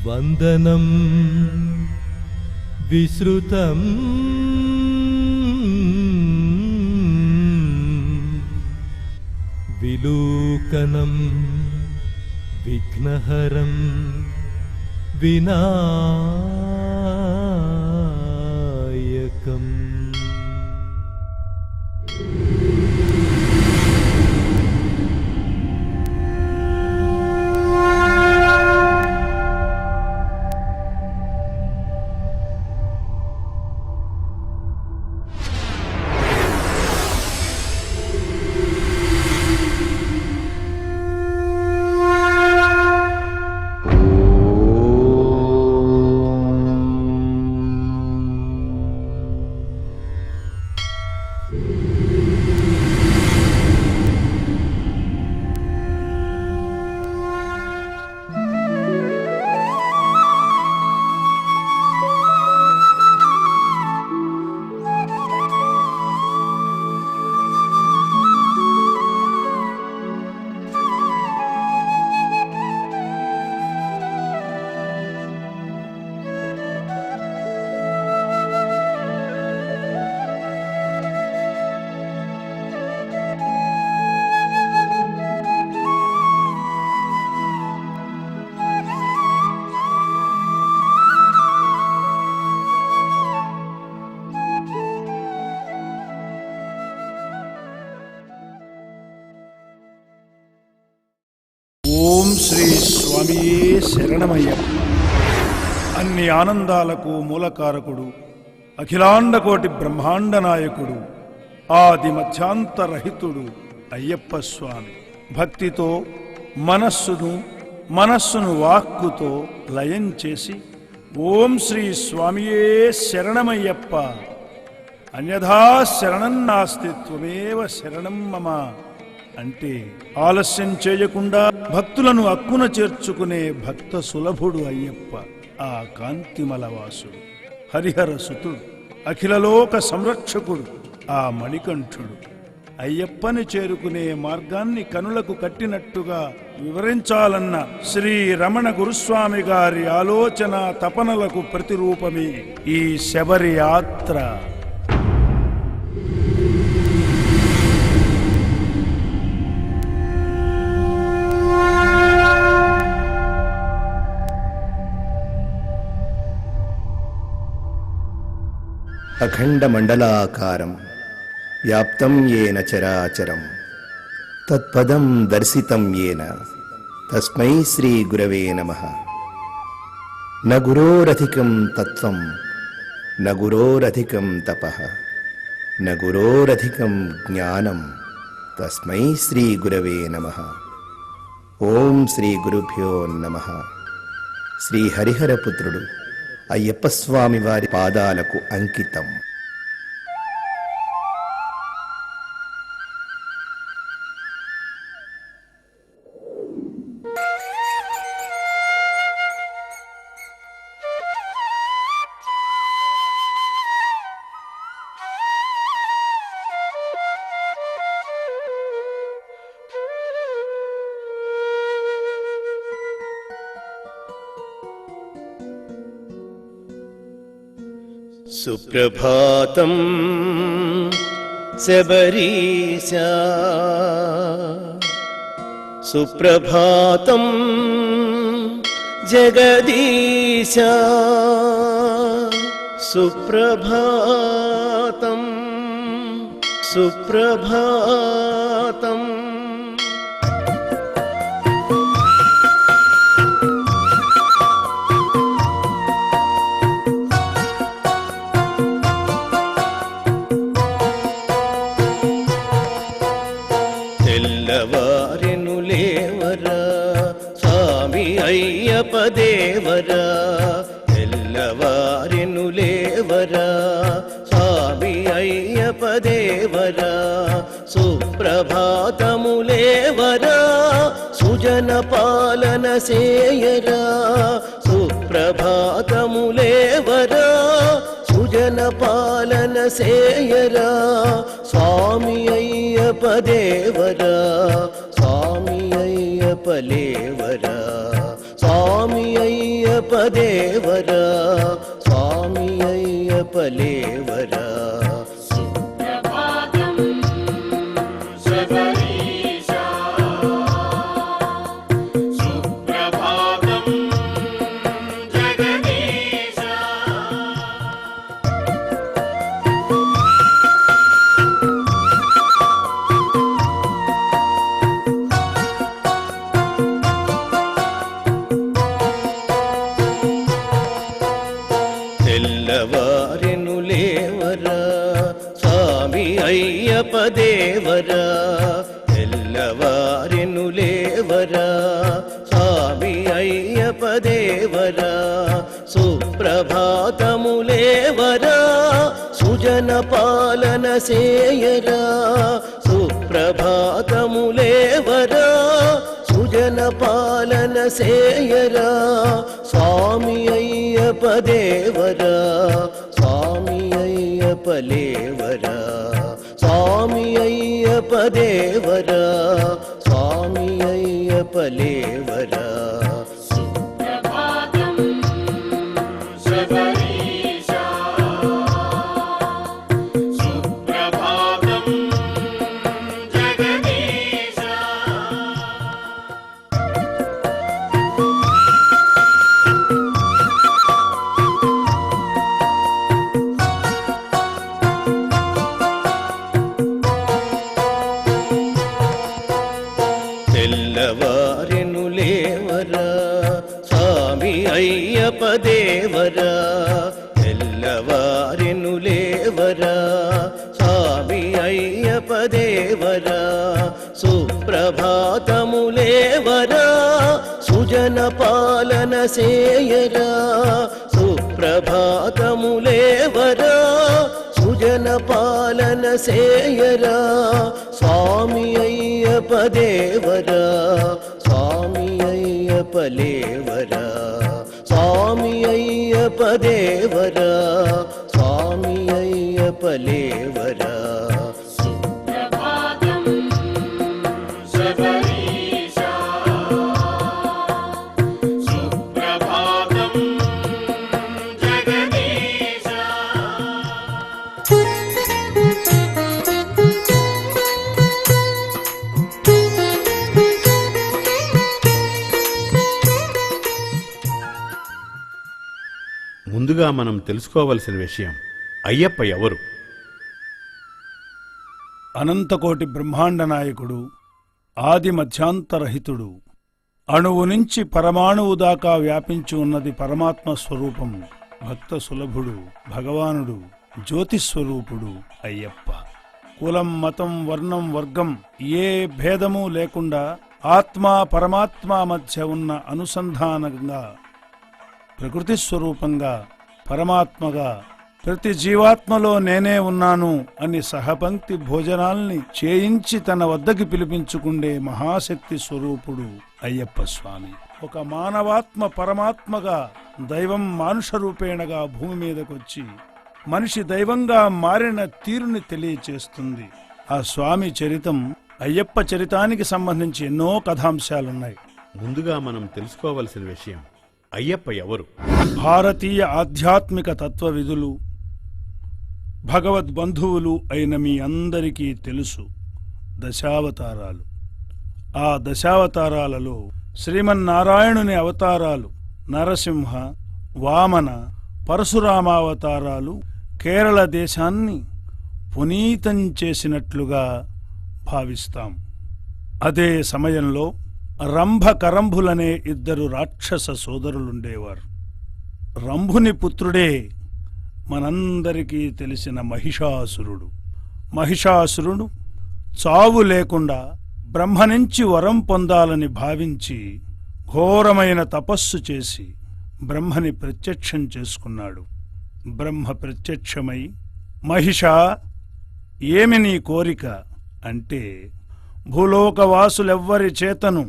వందనం విశ్రుతం విలూకనం విఘ్నహరం వినాయకం. ఓం శ్రీ స్వామియే శరణమయ్యప్ప. అన్ని ఆనందాలకు మూలకారకుడు, అఖిలాండకోటి బ్రహ్మాండ నాయకుడు, ఆది మధ్యాంతరహితుడు అయ్యప్ప స్వామి. భక్తితో మనస్సును వాక్కుతో లయం చేసి ఓం శ్రీ స్వామియే శరణమయ్యప్ప, అన్యథా శరణం నాస్తి త్వమేవ శరణం మమ అంటే ఆలస్యం చేయకుండా భక్తులను అక్కున చేర్చుకునే భక్త సులభుడు అయ్యప్ప. ఆ కాంతిమలవాసుడు, హరిహర సుతుడు, అఖిలలోక సంరక్షకుడు, ఆ మణికంఠుడు అయ్యప్పని చేరుకునే మార్గాన్ని కనులకు కట్టినట్టుగా వివరించాలన్న శ్రీ రమణ గురుస్వామి గారి ఆలోచన తపనలకు ప్రతిరూపమే ఈ శబరి యాత్ర. అఖండ మండలాకారం వ్యాప్తం యేన చరాచరం తత్పదం దర్శితం యేన తస్మై శ్రీ గురవే నమః. న గురోరధికం తత్వం న గురోరధికం తపః న గురోరధికం జ్ఞానం తస్మై శ్రీ గురవే నమః. ఓం శ్రీ గురుభ్యో నమః. శ్రీ హరిహరపుత్రుడు అయ్యప్ప స్వామి వారి పాదాలకు అంకితం. సుప్రభాతం శబరీశా, సుప్రభాతం జగదీశా, సుప్రభాతం సుప్రభాతం. తెల్లవారెను లేవరా స్వామి అయ్యప్ప దేవరా, తెల్లవారెను లేవరా స్వామి అయ్యప్ప దేవరా. సుప్రభాతము లేవరా సుజన పాలన సేయరా, సుప్రభాతము లేవరా సుజన పాలన సేయరా. స్వామి అయ్యప్ప దేవరా, స్వామి అయ్యప్ప లేవరా, స్వామి స్వామి అయ్యప్ప దేవరా స్వామి అయ్యప్ప లేవరా తెల్లవారెను లేవరా స్వామి అయ్యప్ప దేవరా తెల్లవారెను లేవరా స్వామి అయ్యప్ప దేవరా సుప్రభాతము లేవరా సుజన పాలన సేయరా సుప్రభాతము లేవరా సుజన పాలన సేయరా స్వామి అయ్యప్ప దేవరా స్వామి అయ్యప్ప లేవరా స్వామి అయ్యప్ప దేవరా స్వామి అయ్యప్ప లేవరా తెల్లవారెను లేవరా స్వామి అయ్యప్ప దేవరా తెల్లవారెను లేవరా స్వామి అయ్యప్ప దేవరా సుప్రభాతము లేవరా సుజన పాలన సేయరా సుప్రభాతము లేవరా సుజన పాలన సేయరా స్వామి అయ్యప్ప దేవరా స్వామి అయ్యప్ప లేవరా స్వామి అయ్యప్ప దేవరా స్వామి అయ్యప్ప లేవరా ముందుగా మనం తెలుసుకోవలసిన విషయం అయ్యప్ప ఎవరు? అనంతకోటి బ్రహ్మాండ నాయకుడు, ఆది మధ్యాంతరహితుడు, అణువు నుంచి పరమాణువు దాకా వ్యాపించి ఉన్నది పరమాత్మ స్వరూపం, భక్త సులభుడు, భగవానుడు, జ్యోతిస్వరూపుడు అయ్యప్ప. కులం, మతం, వర్ణం, వర్గం ఏ భేదము లేకుండా ఆత్మ పరమాత్మ మధ్య ఉన్న అనుసంధానంగా, ప్రకృతి స్వరూపంగా, పరమాత్మగా, ప్రతి జీవాత్మలో నేనే ఉన్నాను అని సహపంక్తి భోజనాల్ని చేయించి తన వద్దకి పిలిపించుకుండే మహాశక్తి స్వరూపుడు అయ్యప్ప స్వామి. ఒక మానవాత్మ పరమాత్మగా, దైవం మానుష రూపేణగా భూమి మీదకొచ్చి మనిషి దైవంగా మారిన తీరుని తెలియచేస్తుంది ఆ స్వామి చరితం. అయ్యప్ప చరితానికి సంబంధించి ఎన్నో కథాంశాలున్నాయి. ముందుగా మనం తెలుసుకోవలసిన విషయం అయ్యప్ప ఎవరు? భారతీయ ఆధ్యాత్మిక తత్వవిధులు, భగవద్బంధువులు అయిన మీ అందరికీ తెలుసు దశావతారాలు. ఆ దశావతారాలలో శ్రీమన్నారాయణుని అవతారాలు నరసింహ, వామన, పరశురామావతారాలు కేరళ దేశాన్ని పునీతం చేసినట్లుగా భావిస్తాం. అదే సమయంలో రంభ కరంభులనే ఇద్దరు రాక్షస సోదరులుండేవారు. రంభుని పుత్రుడే మనందరికీ తెలిసిన మహిషాసురుడు. మహిషాసురుడు చావు లేకుండా బ్రహ్మ నుంచి వరం పొందాలని భావించి ఘోరమైన తపస్సు చేసి బ్రహ్మని ప్రత్యక్షం చేసుకున్నాడు. బ్రహ్మ ప్రత్యక్షమై, మహిషా, ఏమి నీ కోరిక అంటే, భూలోకవాసులెవ్వరి చేతను,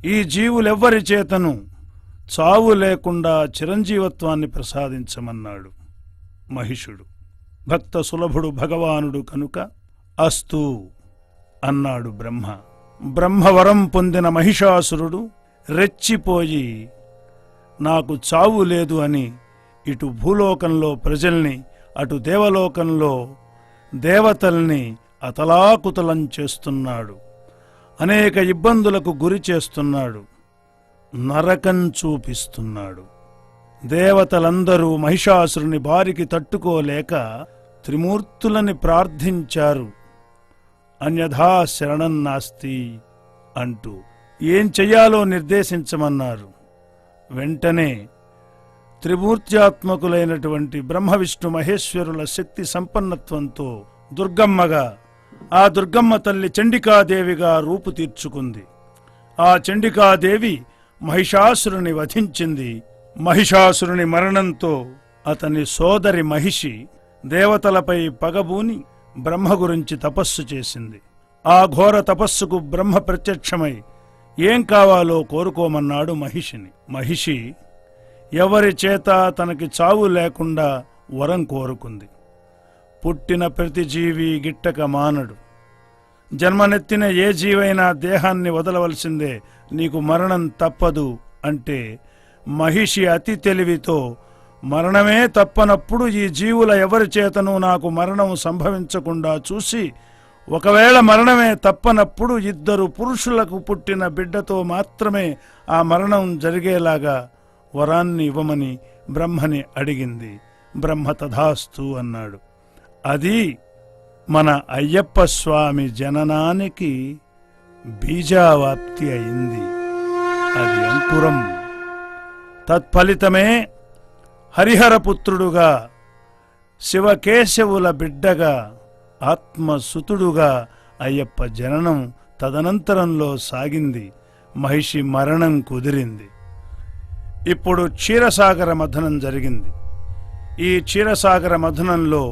ఈ జీవులెవ్వరి చేతను చావు లేకుండా చిరంజీవత్వాన్ని ప్రసాదించమన్నాడు మహిషుడు. భక్త సులభుడు భగవానుడు కనుక అస్తు అన్నాడు బ్రహ్మ. బ్రహ్మవరం పొందిన మహిషాసురుడు రెచ్చిపోయి నాకు చావు లేదు అని ఇటు భూలోకంలో ప్రజల్ని, అటు దేవలోకంలో దేవతల్ని అతలాకుతలం చేస్తున్నాడు. అనేక ఇబ్బందులకు గురి చేస్తున్నాడు. నరకం చూపిస్తున్నాడు. దేవతలందరూ మహిషాసురుని బారికి తట్టుకోలేక త్రిమూర్తులని ప్రార్థించారు. అన్యథా శరణం నాస్తి అంటూ ఏం చెయ్యాలో నిర్దేశించమన్నారు. వెంటనే త్రిమూర్త్యాత్మకులైనటువంటి బ్రహ్మ విష్ణు మహేశ్వరుల శక్తి సంపన్నత్వంతో దుర్గమ్మగా, ఆ దుర్గమ్మ తల్లి చండికాదేవిగా రూపు తీర్చుకుంది. ఆ చండికాదేవి మహిషాసురుని వధించింది. మహిషాసురుని మరణంతో అతని సోదరి మహిషి దేవతలపై పగబూని బ్రహ్మ గురించి తపస్సు చేసింది. ఆ ఘోర తపస్సుకు బ్రహ్మ ప్రత్యక్షమై ఏం కావాలో కోరుకోమన్నాడు మహిషిని. మహిషి ఎవరి చేత తనకి చావు లేకుండా వరం కోరుకుంది. పుట్టిన ప్రతి జీవి గిట్టక మానడు. జన్మనెత్తిన ఏ జీవైనా దేహాన్ని వదలవలసిందే, నీకు మరణం తప్పదు అంటే మహిషి అతి తెలివితో మరణమే తప్పనప్పుడు ఈ జీవుల ఎవరి చేతను నాకు మరణం సంభవించకుండా చూసి, ఒకవేళ మరణమే తప్పనప్పుడు 2 పురుషులకు పుట్టిన బిడ్డతో మాత్రమే ఆ మరణం జరిగేలాగా వరాన్ని ఇవ్వమని బ్రహ్మని అడిగింది. బ్రహ్మ తథాస్తు అన్నాడు. అది మన అయ్యప్ప స్వామి జననానికి బీజావాప్తి అయింది. అది అంకురం. తత్ఫలితమే హరిహరపుత్రుడుగా, శివకేశవుల బిడ్డగా, ఆత్మసుతుడుగా అయ్యప్ప జననం తదనంతరంలో సాగింది. మహిషి మరణం కుదిరింది. ఇప్పుడు క్షీరసాగర మథనం జరిగింది. ఈ క్షీరసాగర మథనంలో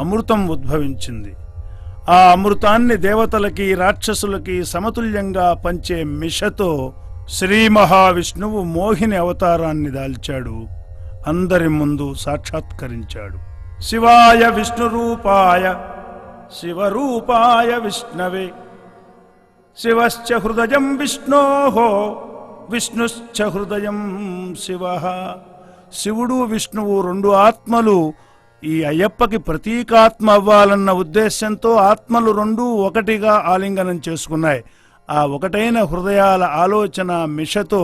అమృతం ఉద్భవించింది. ఆ అమృతాన్ని దేవతలకి, రాక్షసులకి సమతుల్యంగా పంచే మిషతో శ్రీ మహావిష్ణువు మోహిని అవతారాన్ని దాల్చాడు. అందరి ముందు సాక్షాత్కరించాడు. శివాయ విష్ణురూపాయ శివరూపాయ విష్ణవే శివశ్చ హృదయం విష్ణోః విష్ణుశ్చ హృదయం శివః. శివుడు విష్ణువు 2 ఆత్మలు ఈ అయ్యప్పకి ప్రతీకాత్మ అవ్వాలన్న ఉద్దేశంతో ఆత్మలు 2 ఒకటిగా ఆలింగనం చేసుకున్నాయి. ఆ ఒకటైన హృదయాల ఆలోచన మిషతో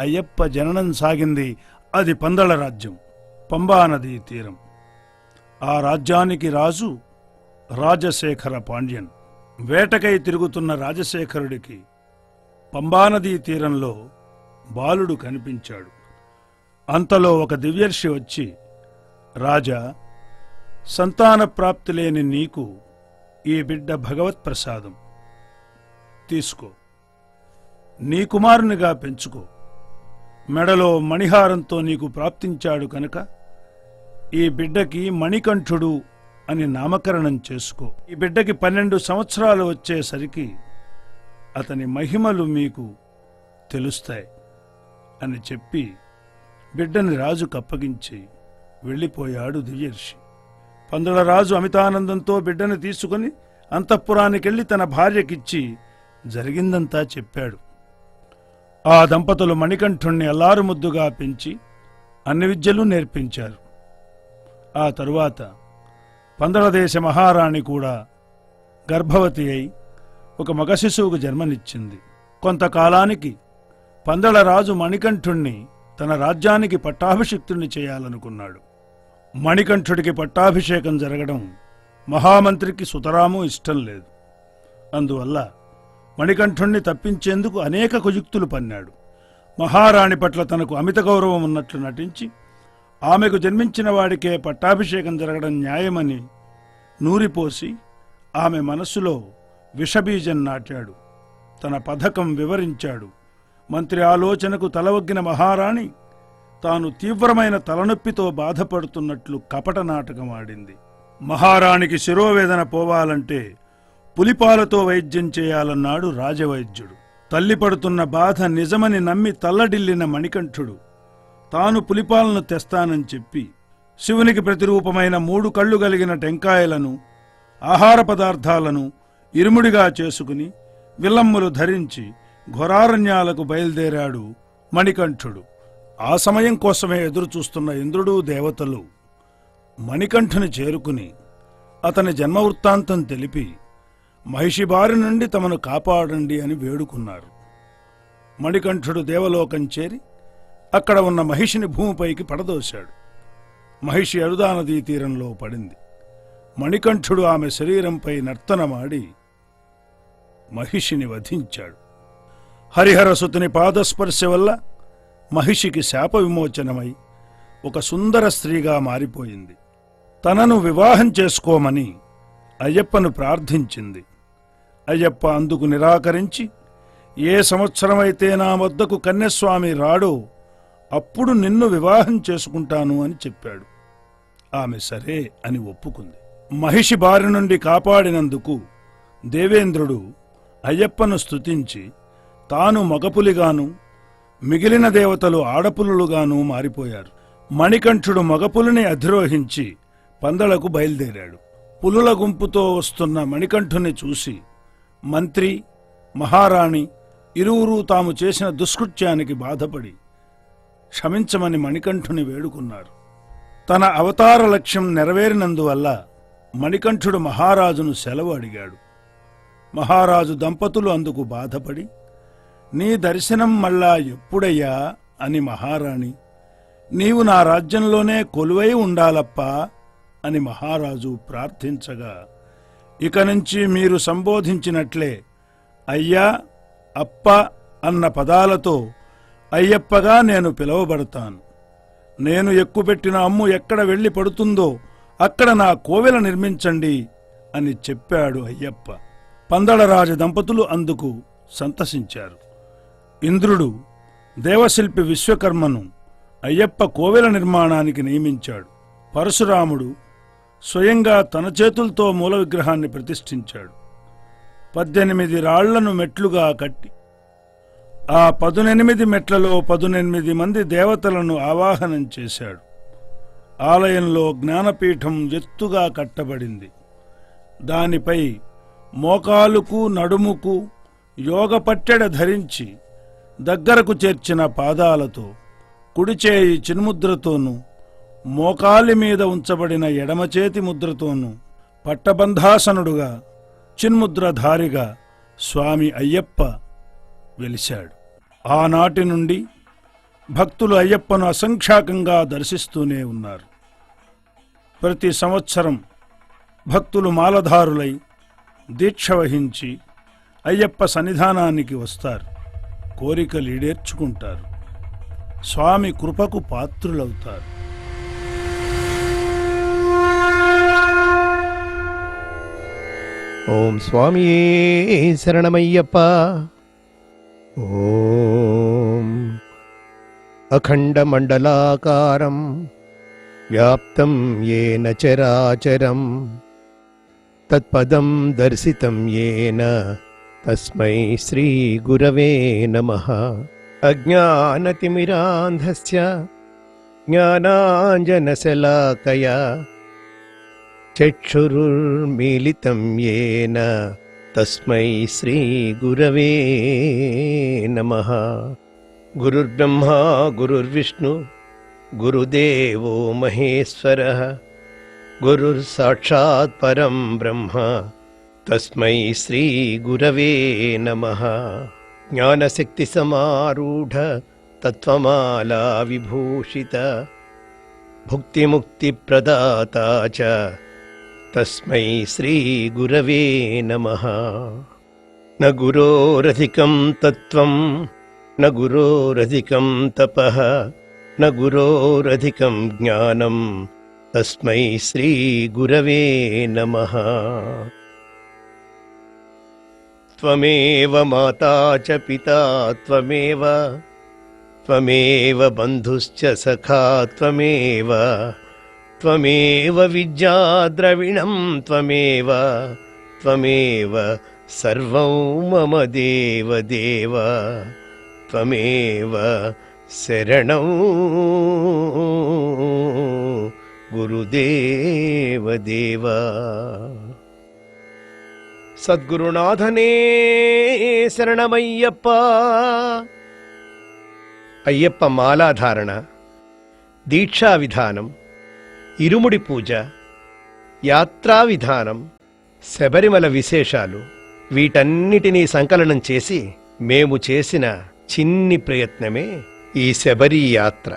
అయ్యప్ప జననం సాగింది. అది పందళ రాజ్యం, పంబానదీ తీరం. ఆ రాజ్యానికి రాజు రాజశేఖర పాండ్యన్. వేటకై తిరుగుతున్న రాజశేఖరుడికి పంబానదీ తీరంలో బాలుడు కనిపించాడు. అంతలో ఒక దివ్యర్షి వచ్చి, రాజా, సంతాన ప్రాప్తి లేని నీకు ఈ బిడ్డ భగవత్ ప్రసాదం తీసుకో, నీ కుమారునిగా పెంచుకో. మెడలో మణిహారంతో నీకు ప్రాప్తించాడు కనుక ఈ బిడ్డకి మణికంఠుడు అని నామకరణం చేసుకో. ఈ బిడ్డకి 12 సంవత్సరాలు వచ్చేసరికి అతని మహిమలు మీకు తెలుస్తాయి అని చెప్పి బిడ్డని రాజుకు అప్పగించి వెళ్ళిపోయాడు దివ్యర్షి. పందళరాజు అమితానందంతో బిడ్డను తీసుకుని అంతఃపురానికెళ్లి తన భార్యకిచ్చి జరిగిందంతా చెప్పాడు. ఆ దంపతులు మణికంఠుణ్ణి అల్లారుముద్దుగా పెంచి అన్ని విద్యలు నేర్పించారు. ఆ తరువాత పందళదేశ మహారాణి కూడా గర్భవతి అయి ఒక మగ శిశువుకు జన్మనిచ్చింది. కొంతకాలానికి పందళరాజు మణికంఠుణ్ణి తన రాజ్యానికి పట్టాభిషిక్తుణ్ణి చేయాలనుకున్నాడు. మణికంఠుడికి పట్టాభిషేకం జరగడం మహామంత్రికి సుతరాము ఇష్టం లేదు. అందువల్ల మణికంఠుణ్ణి తప్పించేందుకు అనేక కుయుక్తులు పన్నాడు. మహారాణి పట్ల తనకు అమిత గౌరవం ఉన్నట్లు నటించి ఆమెకు జన్మించిన వాడికే పట్టాభిషేకం జరగడం న్యాయమని నూరిపోసి ఆమె మనస్సులో విషబీజం నాటాడు. తన పథకం వివరించాడు. మంత్రి ఆలోచనకు తలవగ్గిన మహారాణి తాను తీవ్రమైన తలనొప్పితో బాధపడుతున్నట్లు కపట నాటకం ఆడింది. మహారాణికి శిరోవేదన పోవాలంటే పులిపాలతో వైద్యం చేయాలన్నాడు రాజవైద్యుడు. తల్లి పడుతున్న బాధ నిజమని నమ్మి తల్లడిల్లిన మణికంఠుడు తాను పులిపాలను తెస్తానని చెప్పి శివునికి ప్రతిరూపమైన 3 కళ్ళు కలిగిన టెంకాయలను, ఆహార పదార్థాలను ఇరుముడిగా చేసుకుని విల్లమ్ములు ధరించి ఘోరారణ్యాలకు బయలుదేరాడు మణికంఠుడు. ఆ సమయం కోసమే ఎదురు చూస్తున్న ఇంద్రుడు దేవతలు మణికంఠుని చేరుకుని అతని జన్మవృత్తాంతం తెలిపి మహిషి బారి నుండి తమను కాపాడండి అని వేడుకున్నారు. మణికంఠుడు దేవలోకం చేరి అక్కడ ఉన్న మహిషిని భూమిపైకి పడదోశాడు. మహిషి అరుదా నదీ తీరంలో పడింది. మణికంఠుడు ఆమె శరీరంపై నర్తనమాడి మహిషిని వధించాడు. హరిహరసుతుని పాదస్పర్శ వల్ల మహిషికి శాప విమోచనమై ఒక సుందర స్త్రీగా మారిపోయింది. తనను వివాహం చేసుకోమని అయ్యప్పను ప్రార్థించింది. అయ్యప్ప అందుకు నిరాకరించి, ఏ సంవత్సరమైతే నా వద్దకు కన్యస్వామి రాడో అప్పుడు నిన్ను వివాహం చేసుకుంటాను అని చెప్పాడు. ఆమె సరే అని ఒప్పుకుంది. మహిషి బారి నుండి కాపాడినందుకు దేవేంద్రుడు అయ్యప్పను స్తుతించి తాను మగపులిగాను మిగిలిన దేవతలు ఆడపులులుగాను మారిపోయారు. మణికంఠుడు మగపులిని అధిరోహించి పందలకు బయలుదేరాడు. పులుల గుంపుతో వస్తున్న మణికంఠుని చూసి మంత్రి, మహారాణి ఇరువురూ తాము చేసిన దుష్కృత్యానికి బాధపడి క్షమించమని మణికంఠుని వేడుకున్నారు. తన అవతార లక్ష్యం నెరవేరినందువల్ల మణికంఠుడు మహారాజును సెలవు అడిగాడు. మహారాజు దంపతులు అందుకు బాధపడి, నీ దర్శనం మళ్ళా ఎప్పుడయ్యా అని మహారాణి, నీవు నా రాజ్యంలోనే కొలువై ఉండాలప్పా అని మహారాజు ప్రార్థించగా, ఇక నుంచి మీరు సంబోధించినట్లే అయ్యా, అప్ప అన్న పదాలతో అయ్యప్పగా నేను పిలువబడతాను. నేను ఎక్కుపెట్టిన అమ్ము ఎక్కడ వెళ్లి పడుతుందో అక్కడ నా కోవెల నిర్మించండి అని చెప్పాడు అయ్యప్ప. పందళరాజ దంపతులు అందుకు సంతసించారు. ఇంద్రుడు దేవశిల్పి విశ్వకర్మను అయ్యప్ప కోవెల నిర్మాణానికి నియమించాడు. పరశురాముడు స్వయంగా తన చేతులతో మూల విగ్రహాన్ని ప్రతిష్ఠించాడు. 18 రాళ్లను మెట్లుగా కట్టి ఆ 18 మెట్లలో 18 మంది దేవతలను ఆవాహనం చేశాడు. ఆలయంలో జ్ఞానపీఠం ఎత్తుగా కట్టబడింది. దానిపై మోకాలుకు నడుముకు యోగపట్టెడ ధరించి దగ్గరకు చేర్చిన పాదాలతో కుడిచేయి చిన్ముద్రతోనూ మోకాలి మీద ఉంచబడిన ఎడమచేతి ముద్రతోనూ పట్టబంధాసనుడుగా చిన్ముద్రధారిగా స్వామి అయ్యప్ప వెలిశాడు. ఆనాటి నుండి భక్తులు అయ్యప్పను అసంఖ్యాకంగా దర్శిస్తూనే ఉన్నారు. ప్రతి సంవత్సరం భక్తులు మాలధారులై దీక్ష వహించి అయ్యప్ప సన్నిధానానికి వస్తారు. కోరికలు ఈడేర్చుకుంటారు. స్వామి కృపకు పాత్రులవుతారు. ఓం స్వామియే శరణమయ్యప్ప. ఓం అఖండమండలాకారం వ్యాప్తం యేన చరాచరం తత్పదం దర్శితం యేన తస్మై శ్రీ గురవే నమః. అజ్ఞానతిమిరాంధస్య జ్ఞానాంజనశలాకయా చక్షురుర్మీలితం యేన తస్మై శ్రీ గురవే నమః. గురుర్బ్రహ్మా గురుర్విష్ణు గురుదేవో మహేశ్వరః గురుర్సాక్షాత్ పరం బ్రహ్మ తస్మై శ్రీ గురవే నమః. జ్ఞానశక్తి సమారూఢ తత్వమాలా విభూషిత భుక్తిముక్తి ప్రదాత చ తస్మై శ్రీ గురవే నమః. న గురోరధికం తత్వం న గురోరధికం తపః న గురోరధికం జ్ఞానం తస్మై శ్రీ గురవే నమః. త్వమేవ మాతా చ పితా త్వమేవ త్వమేవ బంధుశ్చ సఖా త్వమేవ త్వమేవ విద్యా ద్రవిణం త్వమేవ త్వమేవ సర్వం మమ దేవ దేవ త్వమేవ శరణం గురుదేవ దేవ. సద్గురునాథనే శరణమయ్యప్ప. అయ్యప్ప మాలాధారణ, దీక్షా విధానం, ఇరుముడి పూజ, యాత్రా విధానం, శబరిమల విశేషాలు వీటన్నిటినీ సంకలనం చేసి మేము చేసిన చిన్ని ప్రయత్నమే ఈ శబరి యాత్ర.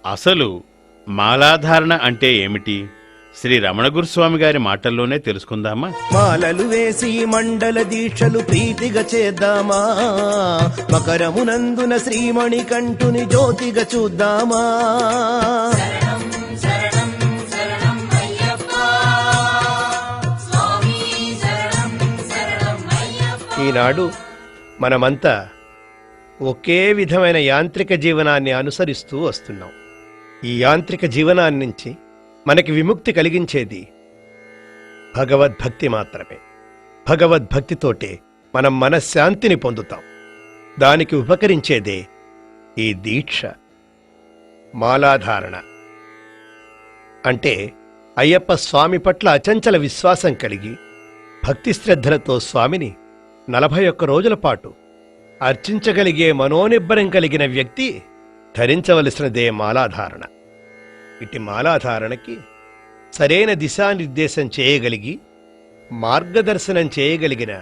అసలు మాలాధారణ అంటే ఏమిటి? శ్రీ రమణ గురుస్వామి గారి మాటల్లోనే తెలుసుకుందామా? మాలలు వేసి మండల దీక్షలు ప్రీతిగా చేద్దామా, మకరమునందున శ్రీమణి కంఠుని జ్యోతిగా చూద్దామా. ఈనాడు మనమంతా ఒకే విధమైన యాంత్రిక జీవనాన్ని అనుసరిస్తూ వస్తున్నాం. ఈ యాంత్రిక జీవనాన్ని నుంచి మనకి విముక్తి కలిగించేది భగవద్భక్తి మాత్రమే. భగవద్భక్తితోటే మనం మనశ్శాంతిని పొందుతాం. దానికి ఉపకరించేదే ఈ దీక్ష, మాలాధారణ. అంటే అయ్యప్ప స్వామి పట్ల అచంచల విశ్వాసం కలిగి భక్తి శ్రద్ధలతో స్వామిని 41 రోజుల పాటు అర్చించగలిగే మనోనిబ్బరం కలిగిన వ్యక్తి ధరించవలసినదే మాలాధారణ. ఇటు మాలాధారణకి సరైన దిశానిర్దేశం చేయగలిగి మార్గదర్శనం చేయగలిగిన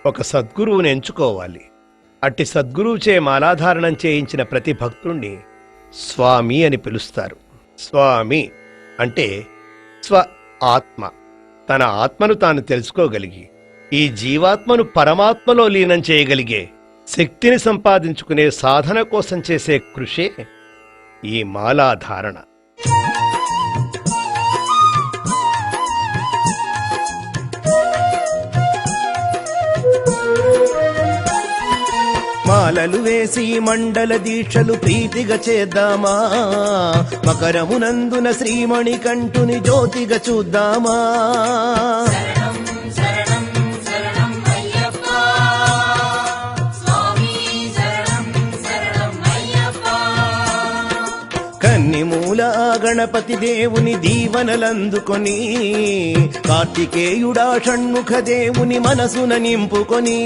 ఒక సద్గురువుని ఎంచుకోవాలి. అట్టి సద్గురువుచే మాలాధారణం చేయించిన ప్రతి భక్తుణ్ణి స్వామి అని పిలుస్తారు. స్వామి అంటే స్వ ఆత్మ. తన ఆత్మను తాను తెలుసుకోగలిగి ఈ జీవాత్మను పరమాత్మలో లీనం చేయగలిగే శక్తిని సంపాదించుకునే సాధన కోసం చేసే కృషే ఈ మాలాధారణ. మాలలు వేసి మండల దీక్షలు ప్రీతిగా చేద్దామా, మకరమునందున శ్రీమణి కంఠుని జ్యోతిగా చూద్దామా. కన్నిమూల గణపతి దేవుని దీవనలందుకొని, కార్తికేయుడా షణ్ముఖ దేవుని మనసున నింపుకొని,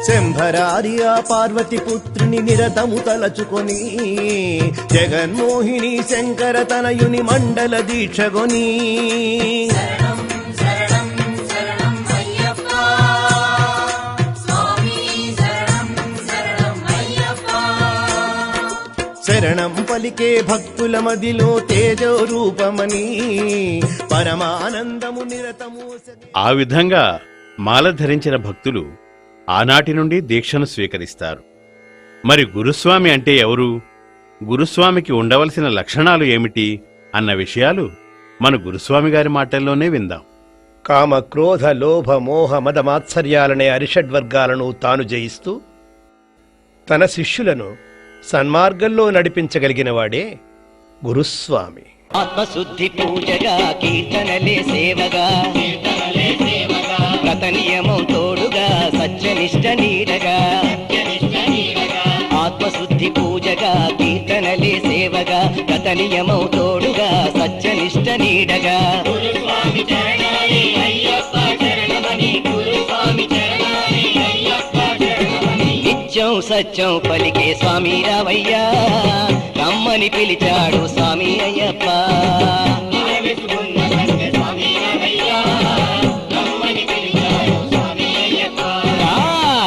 శంభరారి ఆ పార్వతి పుత్రుని నిరతము తలచుకొని, జగన్మోహిని శంకర తనయుని మండల దీక్షగొని, శరణం పలికే భక్తుల మదిలో తేజో రూపమని పరమానందము నిరతము. ఆ విధంగా మాల ధరించిన భక్తులు ఆనాటి నుండి దీక్షను స్వీకరిస్తారు. మరి గురుస్వామి అంటే ఎవరు? గురుస్వామికి ఉండవలసిన లక్షణాలు ఏమిటి అన్న విషయాలు మన గురుస్వామి గారి మాటల్లోనే విందాం. కామ, క్రోధ, లోభ, మోహ, మద, మాత్సర్యాలనే అరిషడ్వర్గాలను తాను జయిస్తూ తన శిష్యులను సన్మార్గంలో నడిపించగలిగిన వాడే గురుస్వామి. ఆత్మశుద్ధి పూజగా కీర్తనలే సేవగా కథనియమం తోడుగా సత్యనిష్ట నీడగా. ఆత్మశుద్ధి పూజగా కీర్తనలే సేవగా కథనియమం తోడుగా సత్యనిష్ట నీడగా. నిత్యం సత్యం పలికే స్వామి రావయ్యా, రమ్మని పిలిచాడు స్వామి అయ్యప్ప.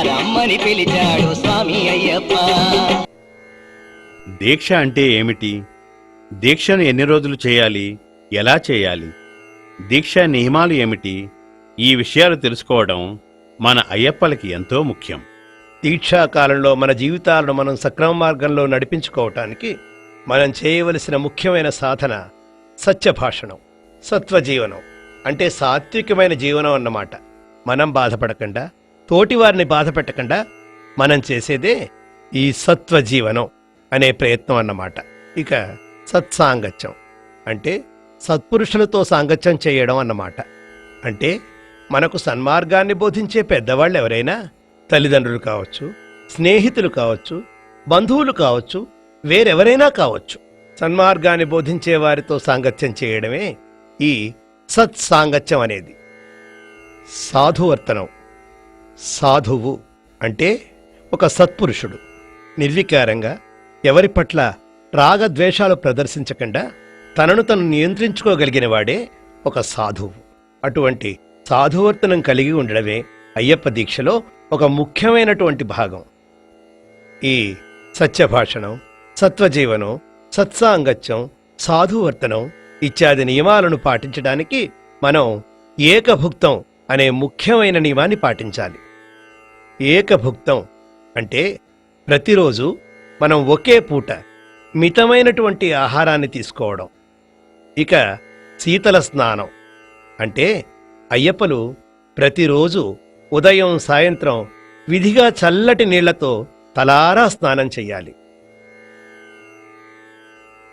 రమ్మని పిలిచాడు స్వామి అయ్యప్ప. దీక్ష అంటే ఏమిటి? దీక్షను ఎన్ని రోజులు చేయాలి? ఎలా చేయాలి? దీక్ష నియమాలు ఏమిటి? ఈ విషయాలు తెలుసుకోవడం మన అయ్యప్పలకి ఎంతో ముఖ్యం. దీక్షాకాలంలో మన జీవితాలను మనం సక్రమ మార్గంలో నడిపించుకోవటానికి మనం చేయవలసిన ముఖ్యమైన సాధన సత్యభాషణం, సత్వజీవనం. అంటే సాత్వికమైన జీవనం అన్నమాట. మనం బాధపడకుండా, తోటివారిని బాధ పెట్టకుండా మనం చేసేదే ఈ సత్వజీవనం. అనే ప్రయత్నం అన్నమాట. ఇక సత్సాంగత్యం అంటే సత్పురుషులతో సాంగత్యం చేయడం అన్నమాట. అంటే మనకు సన్మార్గాన్ని బోధించే పెద్దవాళ్ళు ఎవరైనా తల్లిదండ్రులు కావచ్చు, స్నేహితులు కావచ్చు, బంధువులు కావచ్చు, వేరెవరైనా కావచ్చు, సన్మార్గాన్ని బోధించే వారితో సాంగత్యం చేయడమే ఈ సత్సాంగత్యం అనేది. సాధువర్తనం. సాధువు అంటే ఒక సత్పురుషుడు. నిర్వికారంగా ఎవరి పట్ల రాగద్వేషాలు ప్రదర్శించకుండా తనను తను నియంత్రించుకోగలిగిన వాడే ఒక సాధువు. అటువంటి సాధువర్తనం కలిగి ఉండడమే అయ్యప్ప దీక్షలో ఒక ముఖ్యమైనటువంటి భాగం. ఈ సత్యభాషణం, సత్వజీవనం, సత్సాంగత్యం, సాధువర్తనం ఇత్యాది నియమాలను పాటించడానికి మనం ఏకభుక్తం అనే ముఖ్యమైన నియమాన్ని పాటించాలి. ఏకభుక్తం అంటే ప్రతిరోజు మనం ఒకే పూట మితమైనటువంటి ఆహారాన్ని తీసుకోవడం. ఇక శీతల స్నానం అంటే అయ్యప్పలు ప్రతిరోజు ఉదయం సాయంత్రం విధిగా చల్లటి నీళ్లతో తలారా స్నానం చెయ్యాలి.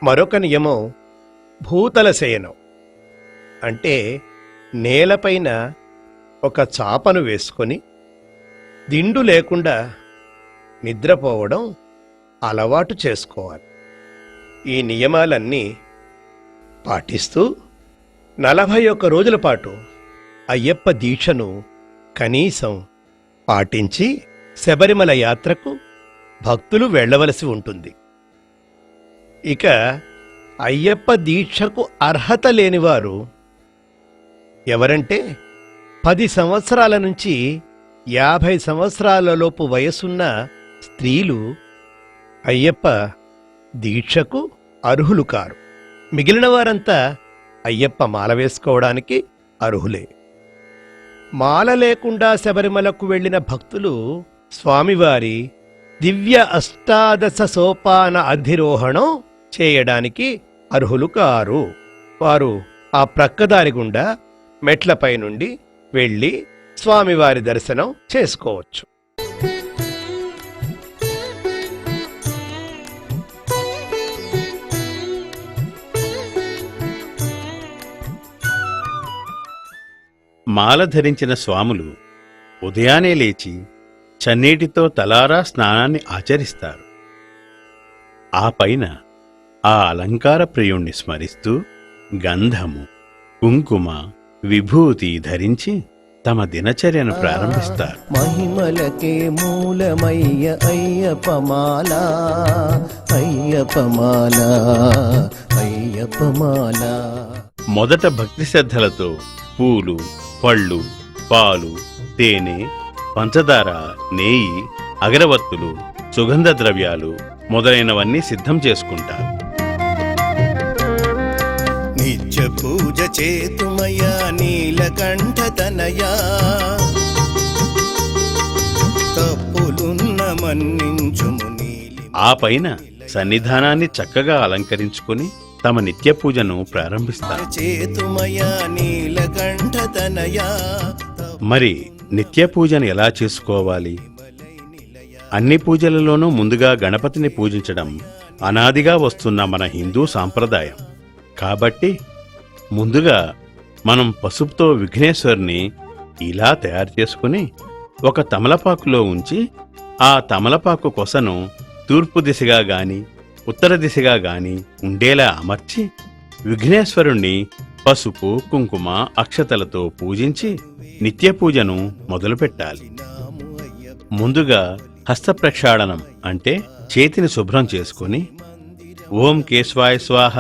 మరొక నియమం భూతల శయనం అంటే నేలపైన ఒక చాపను వేసుకొని దిండు లేకుండా నిద్రపోవడం అలవాటు చేసుకోవాలి. ఈ నియమాలన్నీ పాటిస్తూ 41 రోజుల పాటు అయ్యప్ప దీక్షను కనీసం పాటించి శబరిమల యాత్రకు భక్తులు వెళ్ళవలసి ఉంటుంది. ఇక అయ్యప్ప దీక్షకు అర్హత లేనివారు ఎవరంటే 10 సంవత్సరాల నుంచి 50 సంవత్సరాలలోపు వయసున్న స్త్రీలు అయ్యప్ప దీక్షకు అర్హులు కారు. మిగిలిన వారంతా అయ్యప్ప మాల వేసుకోవడానికి అర్హులే. మాల లేకుండా శబరిమలకు వెళ్లిన భక్తులు స్వామివారి దివ్య అష్టాదశ సోపాన అధిరోహణం చేయడానికి అర్హులు కారు. వారు ఆ ప్రక్కదారి గుండా మెట్లపై నుండి వెళ్ళి స్వామివారి దర్శనం చేసుకోవచ్చు. మాల ధరించిన స్వాములు ఉదయానే లేచి చన్నీటితో తలారా స్నానాన్ని ఆచరిస్తారు. ఆ పైన ఆ అలంకార ప్రియుణ్ణి స్మరిస్తూ గంధము, కుంకుమ, విభూతి ధరించి తమ దినచర్యను ప్రారంభిస్తారు. మహిమలకే మూలమయ్య అయ్యప్పమాల, అయ్యప్పమాల, అయ్యప్పమాల. మొదట భక్తి శ్రద్ధలతో పూలు, పళ్ళు, పాలు, తేనె, పంచదార, నెయ్యి, అగరవత్తులు, సుగంధ ద్రవ్యాలు మొదలైనవన్నీ సిద్ధం చేసుకుంటారు. నిత్య పూజ చేతుమయా నీలకంఠ తనయా, తప్పులున్న మన్నించుము నీలి. ఆ పైన సన్నిధానాన్ని చక్కగా అలంకరించుకుని తమ నిత్య పూజను ప్రారంభిస్తారు. చేతుమయా నీలకంఠ తనయా. మరి నిత్య పూజను ఎలా చేసుకోవాలి? అన్ని పూజలలోనూ ముందుగా గణపతిని పూజించడం అనాదిగా వస్తున్న మన హిందూ సాంప్రదాయం. కాబట్టి ముందుగా మనం పసుపుతో విఘ్నేశ్వరుని ఇలా తయారు చేసుకుని ఒక తమలపాకులో ఉంచి ఆ తమలపాకు కొసను తూర్పు దిశగా గాని ఉత్తర దిశగా గాని ఉండేలా అమర్చి విఘ్నేశ్వరుణ్ణి పసుపు, కుంకుమ, అక్షతలతో పూజించి నిత్య పూజను మొదలుపెట్టాలి. ముందుగా హస్తప్రక్షాళనం అంటే చేతిని శుభ్రం చేసుకుని ఓం కేశవాయ స్వాహ,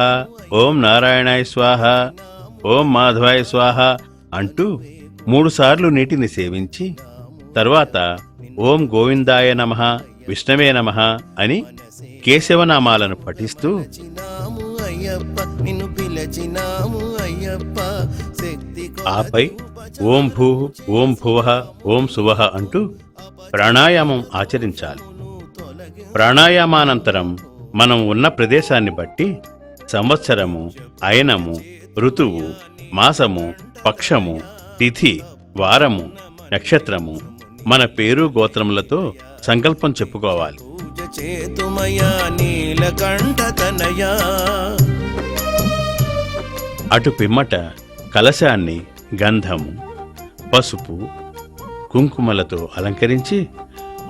ఓం నారాయణాయ స్వాహ, ఓం మాధవాయ స్వాహ అంటూ 3 సార్లు నీటిని సేవించి తరువాత ఓం గోవిందాయ నమః, విష్ణవే నమః అని కేశవనామాలను పఠిస్తూ ఆపై ఓం భూ, ఓం భువః, ఓం సువః అంటూ ప్రాణాయామం ఆచరించాలి. ప్రాణాయామానంతరం మనం ఉన్న ప్రదేశాన్ని బట్టి సంవత్సరము, అయనము, ఋతువు, మాసము, పక్షము, తిథి, వారము, నక్షత్రము, మన పేరు గోత్రములతో సంకల్పం చెప్పుకోవాలి. పూజ చేతుమయా నీలకంఠతనయా. అటు పిమ్మట కలశాన్ని గంధము, పసుపు, కుంకుమలతో అలంకరించి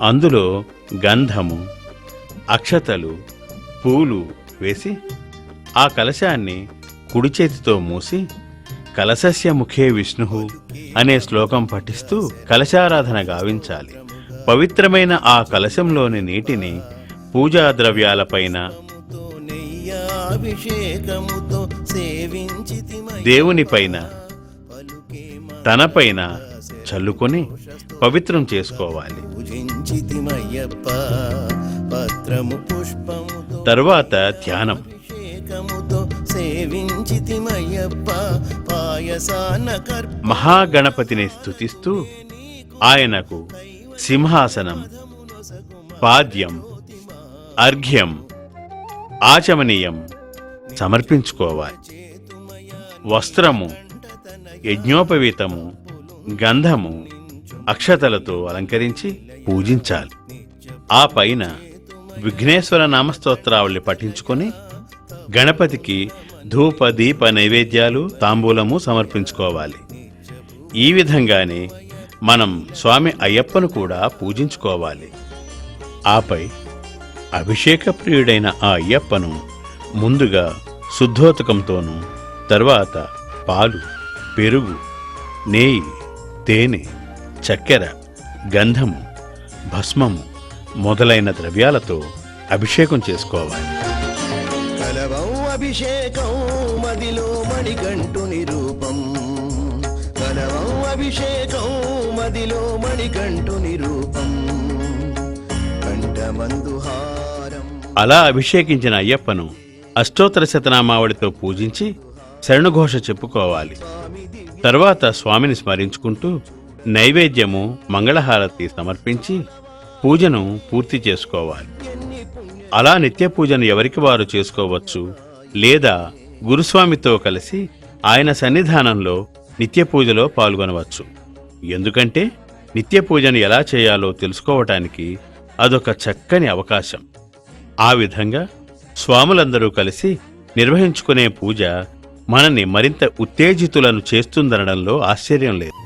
అందులో గంధము, అక్షతలు, పూలు వేసి ఆ కలశాన్ని కుడి చేతితో మూసి కలశస్య ముఖే విష్ణు అనే శ్లోకం పఠిస్తూ కలశారాధన గావించాలి. పవిత్రమైన ఆ కలశంలోని నీటిని పూజా ద్రవ్యాలపైన, నెయ్యాభిషేకముతో సేవించితిమయ్యప్ప. దేవునిపైన, తనపైన చల్లుకొని పవిత్రం చేసుకోవాలి. పూజించితిమయ్యప్ప పత్రము పుష్పముతో తరువాత ధ్యానం. అభిషేకముతో సేవించితిమయ్యప్ప పాయసాన కర్ప. మహాగణపతిని స్తుతిస్తూ ఆయనకు సింహాసనం, పాద్యం, అర్ఘ్యం, ఆచమనీయం సమర్పించుకోవాలి. వస్త్రము, యజ్ఞోపవీతము, గంధము, అక్షతలతో అలంకరించి పూజించాలి. ఆ పైన విఘ్నేశ్వర నామస్తోత్రావళి పఠించుకొని గణపతికి ధూప దీప నైవేద్యాలు, తాంబూలము సమర్పించుకోవాలి. ఈ విధంగానే మనం స్వామి అయ్యప్పను కూడా పూజించుకోవాలి. ఆపై అభిషేక ప్రియుడైన ఆ అయ్యప్పను ముందుగా శుద్ధోతకంతోనూ, తర్వాత పాలు, పెరుగు, నెయ్యి, తేనె, చక్కెర, గంధము, భస్మము మొదలైన ద్రవ్యాలతో అభిషేకం చేసుకోవాలి. కలవం అభిషేకం మదిలో మణికంఠుని రూపం. కలవం అభిషేకం మదిలో మణికంఠుని రూపం. కంఠమందుహారం. అలా అభిషేకించిన అయ్యప్పను అష్టోత్తర శతనామావళితో పూజించి శరణుఘోష చెప్పుకోవాలి. తర్వాత స్వామిని స్మరించుకుంటూ నైవేద్యము, మంగళహారతి సమర్పించి పూజను పూర్తి చేసుకోవాలి. అలా నిత్య పూజను ఎవరికి వారు చేసుకోవచ్చు, లేదా గురుస్వామితో కలిసి ఆయన సన్నిధానంలో నిత్య పూజలో పాల్గొనవచ్చు. ఎందుకంటే నిత్య పూజను ఎలా చేయాలో తెలుసుకోవటానికి అదొక చక్కని అవకాశం. ఆ విధంగా స్వాములందరూ కలిసి నిర్వహించుకునే పూజ మనని మరింత ఉత్తేజితులను చేస్తుందనడంలో ఆశ్చర్యం లేదు.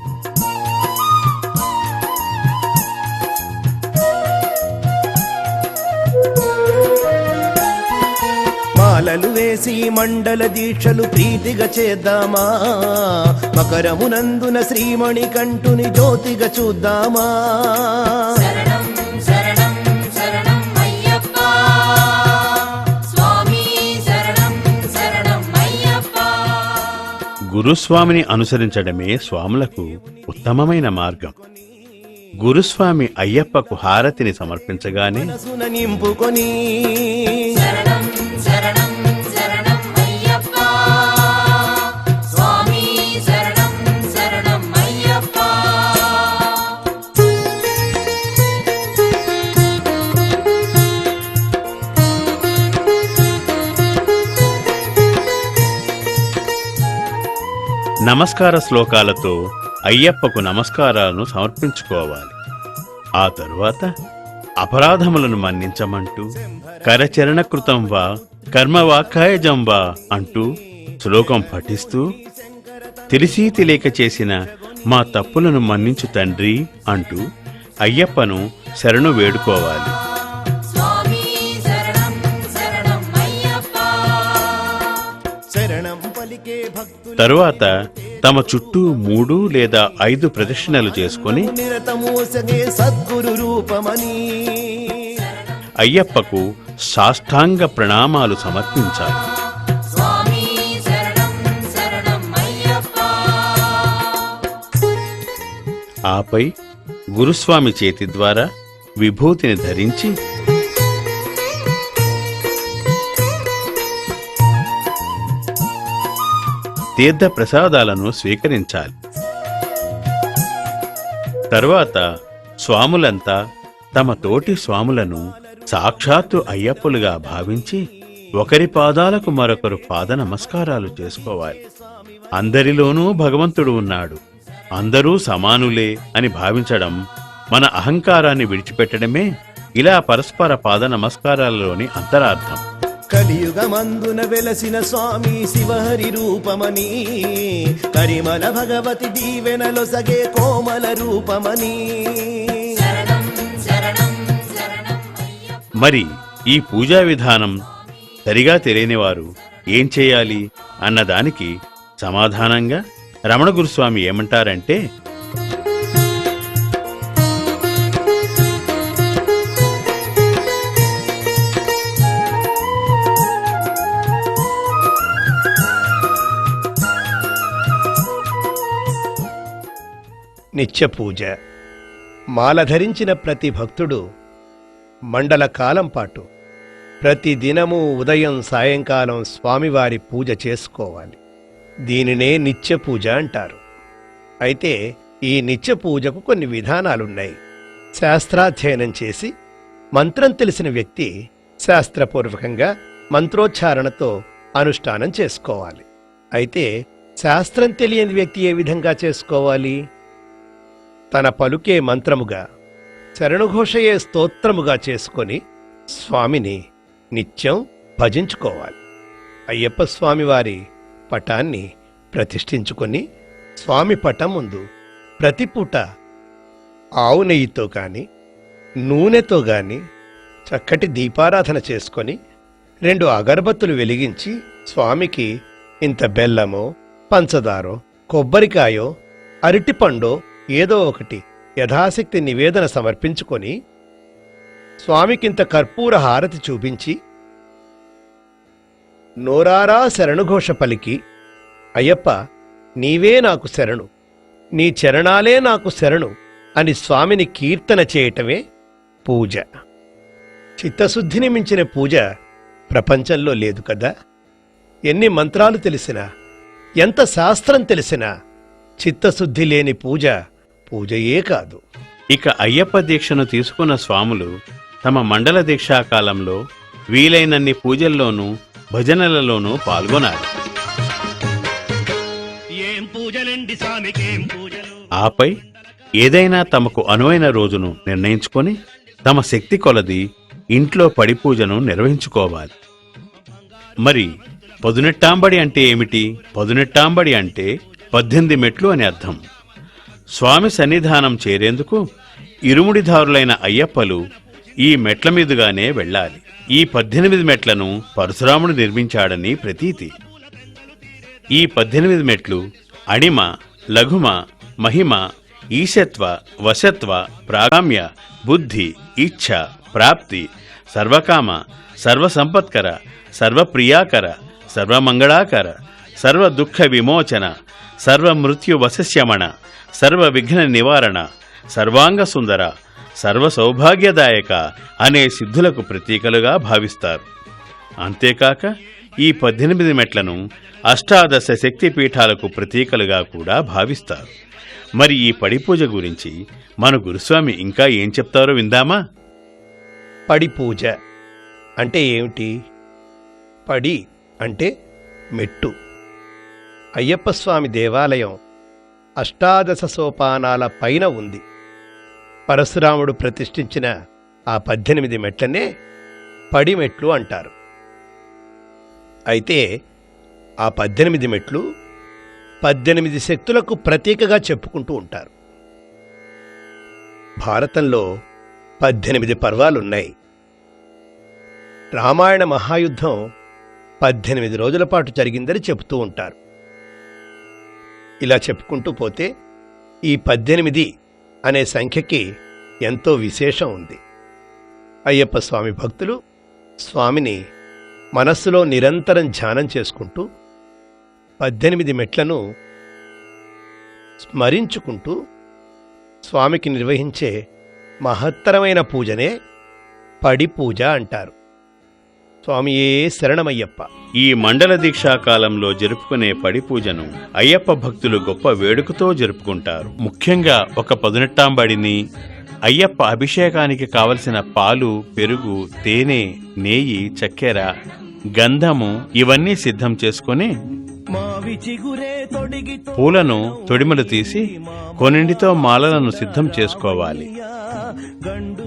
మాలలు వేసి మండల దీక్షలు ప్రీతిగా చేద్దామా. మకరమునందున శ్రీమణి కంఠుని జ్యోతిగా చూద్దామా. శరణం శరణం శరణం అయ్యప్ప స్వామి, శరణం శరణం అయ్యప్ప. గురుస్వామిని అనుసరించడమే స్వాములకు ఉత్తమమైన మార్గం. గురుస్వామి అయ్యప్పకు హారతిని సమర్పించగానే మనసున నింపుకొని శరణం శరణం శరణం అయ్యప్ప స్వామి, శరణం శరణం అయ్యప్ప. నమస్కార శ్లోకాలతో అయ్యప్పకు నమస్కారాలను సమర్పించుకోవాలి. ఆ తరువాత అపరాధములను మన్నించమంటూ కరచరణకృతం వా కర్మవాకాయజం వా అంటూ శ్లోకం పఠిస్తూ తెలిసి తెలియక చేసిన మా తప్పులను మన్నించు తండ్రి అంటూ అయ్యప్పను శరణు వేడుకోవాలి. స్వామి, శరణం శరణం అయ్యప్ప. శరణం పలికే భక్తులు తరువాత తమ చుట్టూ 3 లేదా 5 ప్రదక్షిణలు చేసుకొని నిరతమోసగే సద్గురు రూపమని అయ్యప్పకు సాష్టాంగ ప్రణామాలు సమర్పించాలి. స్వామి, శరణం శరణం అయ్యప్ప. ఆపై గురుస్వామి చేతి ద్వారా విభూతిని ధరించి తీర్థ ప్రసాదాలను స్వీకరించాలి. తరువాత స్వాములంతా తమ తోటి స్వాములను సాక్షాత్తు అయ్యప్పలుగా భావించి ఒకరి పాదాలకు మరొకరు పాద నమస్కారాలు చేసుకోవాలి. అందరిలోనూ భగవంతుడు ఉన్నాడు, అందరూ సమానులే అని భావించడం మన అహంకారాన్ని విడిచిపెట్టడమే ఇలా పరస్పర పాద నమస్కారాలలోని అంతరార్థం. కలియుగమందున వెలసిన స్వామి శివహరి రూపమని, కరిమల భగవతి దీవెనలో సగే కోమల రూపమని. శరణం శరణం శరణం అయ్యప్ప. మరి ఈ పూజా విధానం సరిగా తెలియనివారు ఏం చేయాలి అన్నదానికి సమాధానంగా రమణ గురుస్వామి ఏమంటారంటే, నిత్య పూజ. మాల ధరించిన ప్రతి భక్తుడు మండల కాలం పాటు ప్రతి దినము ఉదయం సాయంకాలం స్వామివారి పూజ చేసుకోవాలి. దీనినే నిత్య పూజ అంటారు. అయితే ఈ నిత్య పూజకు కొన్ని విధానాలున్నాయి. శాస్త్రాధ్యయనం చేసి మంత్రం తెలిసిన వ్యక్తి శాస్త్రపూర్వకంగా మంత్రోచ్చారణతో అనుష్ఠానం చేసుకోవాలి. అయితే శాస్త్రం తెలియని వ్యక్తి ఏ విధంగా చేసుకోవాలి? తన పలుకే మంత్రముగా, శరణుఘోషయే స్తోత్రముగా చేసుకొని స్వామిని నిత్యం భజించుకోవాలి. అయ్యప్ప స్వామివారి పటాన్ని ప్రతిష్ఠించుకొని స్వామి పటం ముందు ప్రతి పూట ఆవు నెయ్యితో గాని నూనెతో గాని చక్కటి దీపారాధన చేసుకొని 2 అగరబత్తులు వెలిగించి స్వామికి ఇంత బెల్లమో పంచదారో కొబ్బరికాయో అరటిపండో ఏదో ఒకటి యథాశక్తి నివేదన సమర్పించుకొని స్వామికింత కర్పూర హారతి చూపించి నోరారా శరణుఘోష పలికి, అయ్యప్ప నీవే నాకు శరణు, నీ చరణాలే నాకు శరణు అని స్వామిని కీర్తన చేయటమే పూజ. చిత్తశుద్ధిని మించిన పూజ ప్రపంచంలో లేదు కదా. ఎన్ని మంత్రాలు తెలిసినా, ఎంత శాస్త్రం తెలిసినా చిత్తశుద్ధి లేని పూజ పూజయే కాదు. ఇక అయ్యప్ప దీక్షను తీసుకున్న స్వాములు తమ మండల దీక్షాకాలంలో వీలైనన్ని పూజల్లోనూ భజనలలోనూ పాల్గొనాలి. ఆపై ఏదైనా తమకు అనువైన రోజును నిర్ణయించుకొని తమ శక్తి కొలది ఇంట్లో పడి పూజను నిర్వహించుకోవాలి. మరి పదునెట్టాంబడి అంటే ఏమిటి? పదునెట్టాంబడి అంటే 18 మెట్లు అని అర్థం. స్వామి సన్నిధానం చేరేందుకు ఇరుముడిదారులైన అయ్యప్పలు ఈ మెట్ల మీదుగానే వెళ్ళాలి. ఈ 18 మెట్లను పరశురాముడు నిర్మించాడని ప్రతీతి. ఈ 18 మెట్లు అణిమ, లఘుమ, మహిమ, ఈశత్వ, వశత్వ, ప్రాగామ్య, బుద్ధి, ఇచ్ఛ, ప్రాప్తి, సర్వకామ, సర్వసంపత్కర, సర్వప్రియాకర, సర్వమంగళాకర, సర్వదుఃఖ విమోచన, సర్వమృత్యువశస్యమణ, సర్వవిఘ్న నివారణ, సర్వాంగ సుందర, సర్వసౌభాగ్యదాయక అనే సిద్ధులకు ప్రతీకలుగా భావిస్తారు. అంతేకాక ఈ 18 మెట్లను అష్టాదశ శక్తిపీఠాలకు ప్రతీకలుగా కూడా భావిస్తారు. మరి ఈ పడిపూజ గురించి మన గురుస్వామి ఇంకా ఏం చెప్తారో విందామా? పడి పూజ అంటే ఏమిటి? పడి అంటే మెట్టు. అయ్యప్ప స్వామి దేవాలయం అష్టాదశ సోపానాల పైన ఉంది. పరశురాముడు ప్రతిష్ఠించిన ఆ 18 మెట్లనే పడిమెట్లు అంటారు. అయితే ఆ 18 మెట్లు 18 శక్తులకు ప్రతీకగా చెప్పుకుంటూ ఉంటారు. భారతంలో 18 పర్వాలున్నాయి. రామాయణ మహాయుద్ధం 18 రోజుల పాటు జరిగిందని చెబుతూ ఉంటారు. ఇలా చెప్పుకుంటూ పోతే ఈ 18 అనే సంఖ్యకి ఎంతో విశేషం ఉంది. అయ్యప్ప స్వామి భక్తులు స్వామిని మనస్సులో నిరంతరం ధ్యానం చేసుకుంటూ 18 మెట్లను స్మరించుకుంటూ స్వామికి నిర్వహించే మహత్తరమైన పూజనే పడి పూజ అంటారు. స్వామియే శరణమయ్యప్ప. ఈ మండల దీక్షాకాలంలో జరుపుకునే పడి పూజను అయ్యప్ప భక్తులు గొప్ప వేడుకతో జరుపుకుంటారు. ముఖ్యంగా ఒక 18 అయ్యప్ప అభిషేకానికి కావలసిన పాలు, పెరుగు, తేనె, నెయ్యి, చక్కెర, గంధము ఇవన్నీ సిద్ధం చేసుకుని పూలను తొడిమలు తీసి కొన్నింటితో మాలలను సిద్ధం చేసుకోవాలి.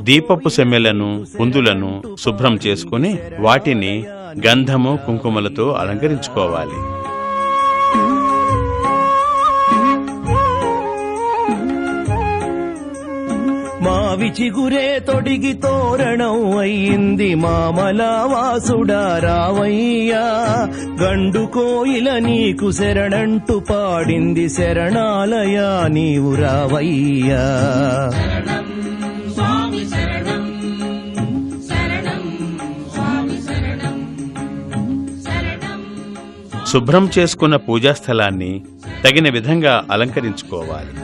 దీపపు సెమ్మెలను కుందులను శుభ్రం చేసుకుని వాటిని గంధము కుంకుమలతో అలంకరించుకోవాలి. మావి చిగురే తొడిగి తోరణం అయ్యింది మామల వాసుడా రావయ్యా, గండు కోయిల నీకు శరణంటూ పాడింది శరణాలయా నీవు రావయ్యా. స్వామి శరణం శరణం స్వామి శరణం శరణం. శుభ్రం చేసుకున్న పూజాస్థలాన్ని తగిన విధంగా అలంకరించుకోవాలి.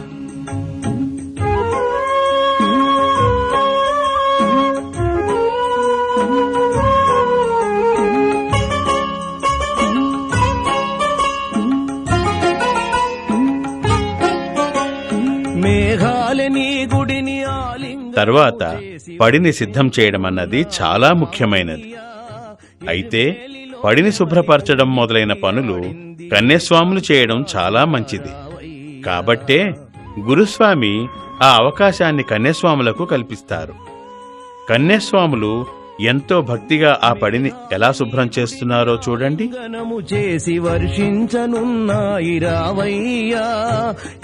తర్వాత పడిని సిద్ధం చేయడం అన్నది చాలా ముఖ్యమైనది. అయితే పడిని శుభ్రపరచడం మొదలైన పనులు కన్యస్వాములు చేయడం చాలా మంచిది. కాబట్టే గురుస్వామి ఆ అవకాశాన్ని కన్యస్వాములకు కల్పిస్తారు. కన్యస్వాములు ఎంతో భక్తిగా ఆ పడిని ఎలా శుభ్రం చేస్తున్నారో చూడండి. గణము చేసి వర్షించనున్నాయి రావయ్యా,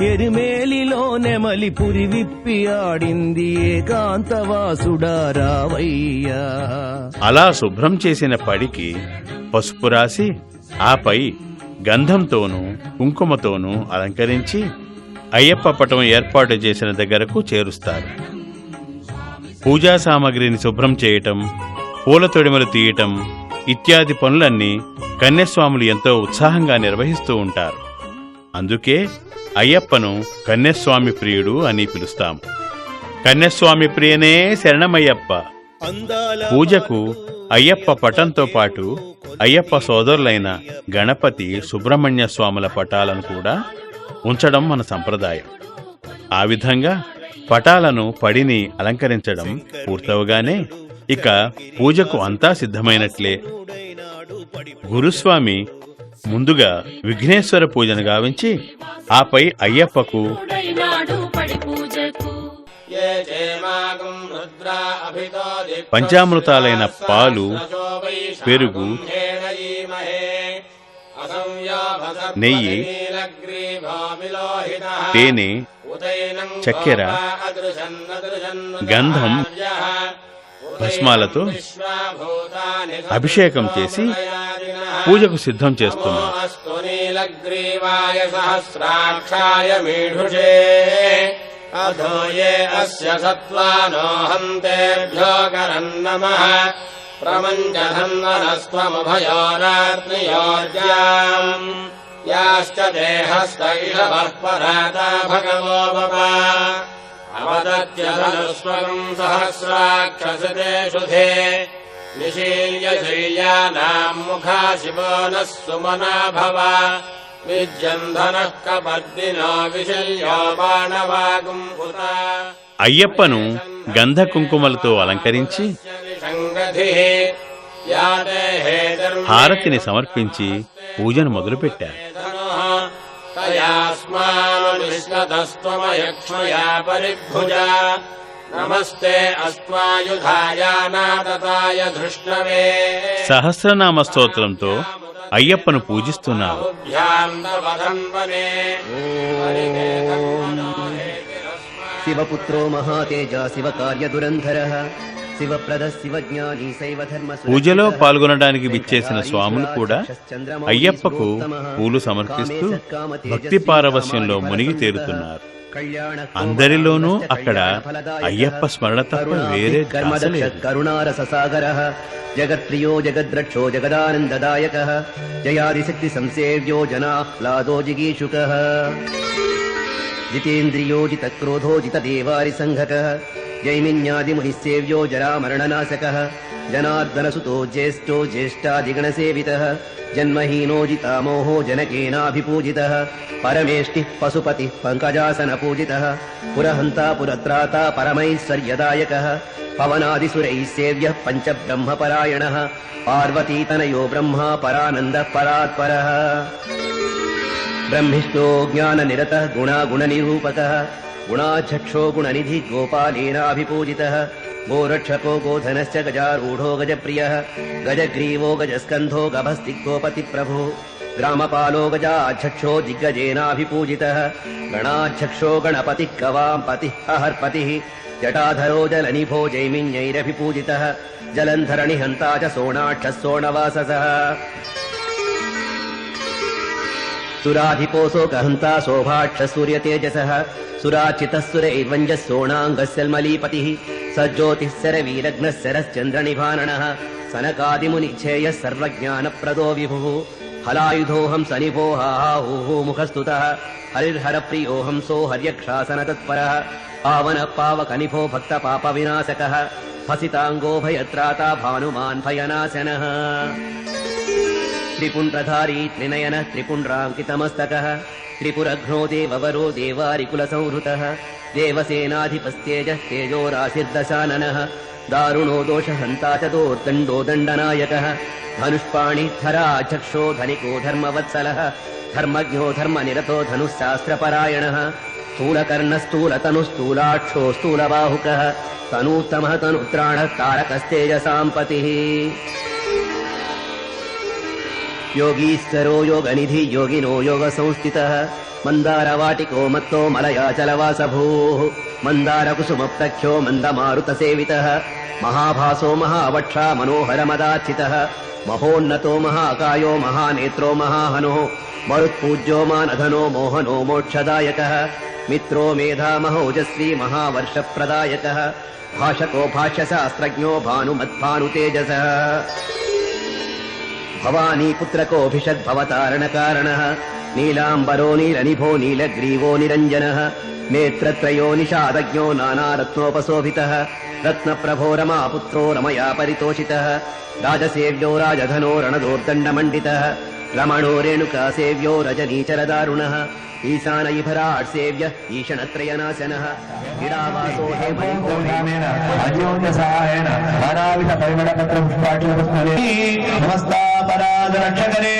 ఎరిమేలిలో నెమలి పురి విప్పి ఆడింది ఏకాంతవాసుడా రావయ్యా. అలా శుభ్రం చేసిన పడికి పసుపు రాసి ఆపై గంధంతోనూ కుంకుమతోనూ అలంకరించి అయ్యప్ప పటం ఏర్పాటు చేసిన దగ్గరకు చేరుస్తారు. పూజా సామగ్రిని శుభ్రం చేయటం, పూల తొడిమలు తీయటం ఇత్యాది పనులన్నీ కన్యస్వాములు ఎంతో ఉత్సాహంగా నిర్వహిస్తూ ఉంటారు. అందుకే అయ్యప్పను కన్యస్వామి ప్రియుడు అని పిలుస్తాము. కన్యస్వామి ప్రియనే శరణమయ్యప్ప. పూజకు అయ్యప్ప పటంతో పాటు అయ్యప్ప సోదరులైన గణపతి, సుబ్రహ్మణ్య స్వాముల పటాలను కూడా ఉంచడం మన సంప్రదాయం. ఆ విధంగా పటాలను పడిని అలంకరించడం పూర్తవగానే ఇక పూజకు అంతా సిద్ధమైనట్లే. గురుస్వామి ముందుగా విఘ్నేశ్వర పూజను గావించి ఆపై అయ్యప్పకు పంచామృతాలైన పాలు, పెరుగు, నెయ్యి, తేనె, చక్కెర, గంధం, భస్మాలతో అభిషేకం చేసి పూజకు సిద్ధం చేస్తున్నారు. యాశ్చ దేహస్థ ఇషవః పరాతా భగవో భవ అవదత్య ధనుస్వరం సహస్రాక్షసతే శుధే నిశీల్య శయ్యానాం ముఖా శివో నః సుమనా భవ విద్యంధనః కపద్దినో విశల్యో బాణవాగుం పుత. అయ్యప్పను గంధ కుంకుమలతో అలంకరించి హారతిని సమర్పించి పూజను మొదలుపెట్టారు. సహస్రనామ స్తోత్రంతో అయ్యప్పను పూజిస్తున్నారు. శివపుత్రో మహాతేజ శివ కార్యదురంధరః శివప్రద శివజ్ఞాని శైవధర్మ. పూజలో పాల్గొనడానికి విచ్చేసిన స్వాములు కూడా అయ్యప్పకు పూలు సమర్పిస్తూ భక్తి పారవస్యంలో మునిగి తేలుతున్నారు. అందరిలోనూ అక్కడ అయ్యప్ప స్మరణ తప్ప వేరే ధ్యాస లేదు. కరుణారస సాగరః జగత్ప్రియో జగద్రక్షో జగదానందదాయకః జయాదిశక్తి సంసేవ్యో జనాహ్లాదో జిగీషుకః జితేంద్రియో జితక్రోధో జితదేవారిసంఘకః జైమిన్యాదిమునిసేవ్యో జరామరణనాశకః జనార్దనసుతో జ్యేష్ఠో జ్యేష్ఠాదిగణసేవితః జన్మహీనో జితామోహో జనకేనాభిపూజితః పరమేష్టిః పశుపతిః పంకజాసనపూజితః పురహంతా పురత్రాతా పరమైశ్వర్యదాయకः పవనాదిసురైः సేవ్యः పంచబ్రహ్మపరాయణः పార్వతీతనయో బ్రహ్మా పరానందః పరాత్పరः. ब्रह्मिष्ठो ज्ञाननिरतः गुणागुणनिरूपकः गुणाध्यक्षो गुणनिधि गोपालेनाभिपूजितः गोरक्षको गोधनश्च गजारूढो गजप्रियः गजग्रीवो गजस्कन्धो गभस्तिग्गोपतिप्रभुः ग्रामपालो गजाध्यक्षो दिग्गजेनाभिपूजितः गणाध्यक्षो गणपतिः गवाम्पतिः अहर्पतिः जटाधरो जलनिभो जैमिन्यैरभिपूजितः जलन्धरणिहन्ता च सोणाक्षः सोणवाससः सुराधिपोऽसो गहन्ता शोभाक्षः सूर्यतेजसः सुराचितः सुरैर्वञ्जः सोणाङ्गस्यल्मलीपतिः सज्ज्योतिः सरवीरघ्नः सरश्चन्द्रनिभाननः सनकादिमुनिच्छेयः सर्वज्ञानप्रदो विभुः हलायुधोऽहं सनिभो हाहुः मुखस्तुतः हरिर्हरप्रियोऽहं सो हर्यक्षासनतत्परः पावनः पावकनिभो भक्तपापविनाशकः हसिताङ्गो भयत्राता भानुमान् भयनाशनः त्रिपुण्ड्रधारी त्रिनयनः त्रिपुण्ड्राङ्कितमस्तकः त्रिपुरघ्नो देववरो देवारिकुलसंहृतः देवसेनाधिपस्तेजः तेजोराशिर्दशाननः दारुणो दोषहन्ता च दोर्दण्डो दण्डनायकः धनुष्पाणिधरा चक्षो धनिको धर्मवत्सलः धर्मज्ञो धर्मनिरतो धनुःशास्त्रपरायणः स्थूलकर्णस्थूलतनुस्थूलाक्षो स्थूलबाहुकः तनूत्तमः तनुत्राणः तारकस्तेजसाम्पतिः योगीश्वरो योगनिधि योगिनो योगसंस्थितः मन्दारवाटिको मत्तो मलयाचलवासभूः मन्दारकुसुमप्रख्यो मन्दमारुतसेवितः महाभासो महावक्षा मनोहरमदार्चितः महोन्नतो महाकायो महानेत्रो महाहनो मरुत्पूज्यो मानधनो मोहनो मोक्षदायकः मित्रो मेधामहोजस्वी महावर्षप्रदायकः भाषको भाष्यशास्त्रज्ञो भानुमद्भानुतेजसः भवानी पुत्रकोऽभिषद्भवतारणकारणः नीलाम्बरो नीलनिभो नीलग्रीवो निरञ्जनः नेत्रत्रयो निषादज्ञो नानारत्नोपशोभितः रत्नप्रभो रमापुत्रो रमया परितोषितः राजसेव्यो राजधनो रणदोर्दण्डमण्डितः रमणो रेणुकासेव्यो रजनीचरदारुणः ईशानयिभराट् सेव्य ईशणत्रयनाशनः क्रीडावासो नमस्तापराधरक्षकरे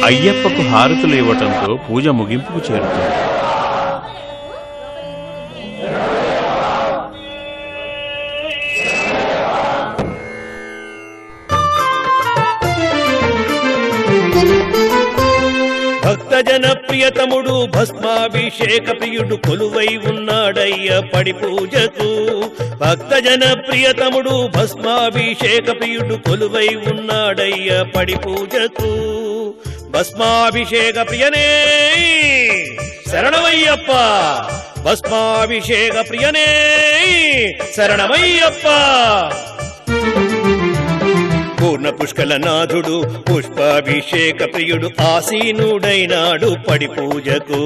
అయ్యప్పకు హారతులు ఇవ్వటంతో పూజ ముగింపుకు చేరుతుంది. భక్తజన ప్రియతముడు భస్మాభిషేక ప్రియుడు కొలువై ఉన్నాడయ్య పడి పూజకు. భక్తజన ప్రియతముడు భస్మాభిషేక ప్రియుడు కొలువై ఉన్నాడయ్య పడి పూజకు. భస్మాభిషేక ప్రియనే శరణమయ్యప్ప, భస్మాభిషేక ప్రియనే శరణమయ్యప్ప. పూర్ణ పుష్కలనాథుడు పుష్పాభిషేక ప్రియుడు ఆసీనుడైనాడు పడి పూజకు.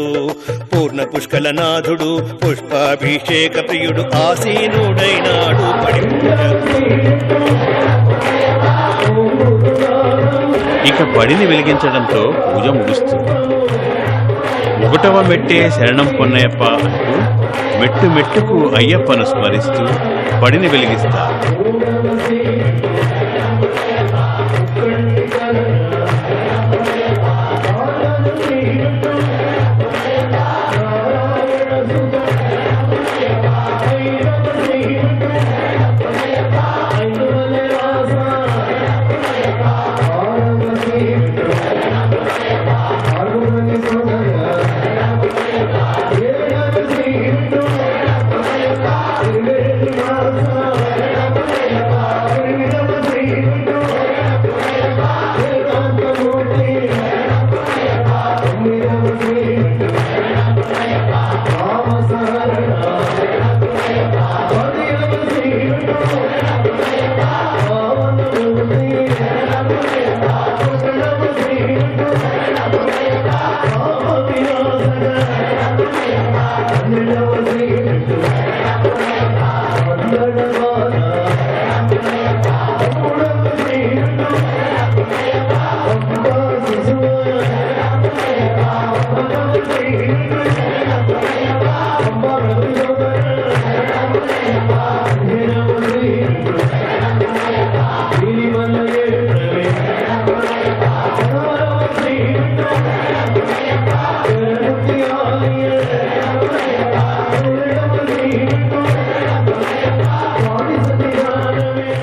పూర్ణ పుష్కలనాథుడు పుష్పాభిషేక ప్రియుడు ఆసీనుడైనాడు పడి పూజకు. ఇక పడిని వెలిగించడంతో పూజ ముగుస్తుంది. 1వ మెట్టే శరణం పొన్నయ్యప్ప అంటూ మెట్టు మెట్టుకు అయ్యప్పను స్మరిస్తూ పడిని వెలిగిస్తారు.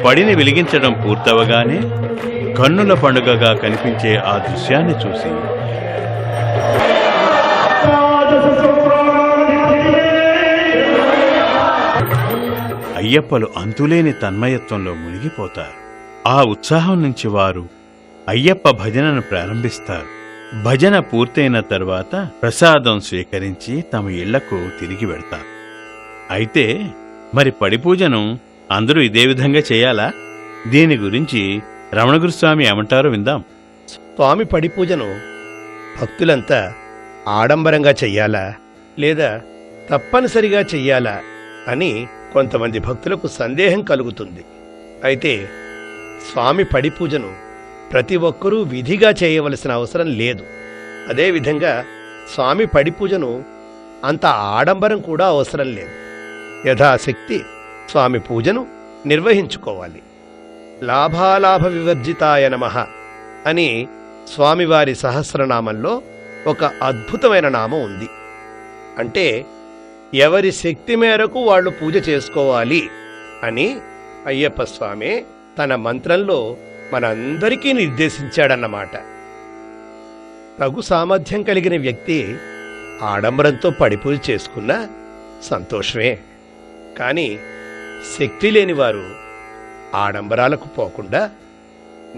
పడిని వెలిగించడం పూర్తవగానే కన్నుల పండుగగా కనిపించే ఆ దృశ్యాన్ని చూసి అయ్యప్పలు అంతులేని తన్మయత్వంలో మునిగిపోతారు. ఆ ఉత్సాహం నుంచి వారు అయ్యప్ప భజనను ప్రారంభిస్తారు. భజన పూర్తయిన తర్వాత ప్రసాదం స్వీకరించి తమ ఇళ్లకు తిరిగి వెళ్తారు. అయితే మరి పడిపూజను అందరూ ఇదే విధంగా చేయాలా? దీని గురించి రమణగురుస్వామి ఏమంటారో విందాం. స్వామి పడిపూజను భక్తులంతా ఆడంబరంగా చెయ్యాలా లేదా తప్పనిసరిగా చెయ్యాలా అని కొంతమంది భక్తులకు సందేహం కలుగుతుంది. అయితే స్వామి పడిపూజను ప్రతి ఒక్కరూ విధిగా చేయవలసిన అవసరం లేదు. అదేవిధంగా స్వామి పడిపూజను అంత ఆడంబరం కూడా అవసరం లేదు. యథాశక్తి స్వామి పూజను నిర్వహించుకోవాలి. లాభాలాభ వివర్జితాయ నమః అని స్వామివారి సహస్రనామంలో ఒక అద్భుతమైన నామం ఉంది. అంటే ఎవరి శక్తి మేరకు వాళ్ళు పూజ చేసుకోవాలి అని అయ్యప్ప స్వామి తన మంత్రంలో మనందరికీ నిర్దేశించాడన్నమాట. తగు సామర్థ్యం కలిగిన వ్యక్తి ఆడంబరంతో పడిపూజ చేసుకున్నా సంతోషమే. కానీ శక్తి లేనివారు ఆడంబరాలకు పోకుండా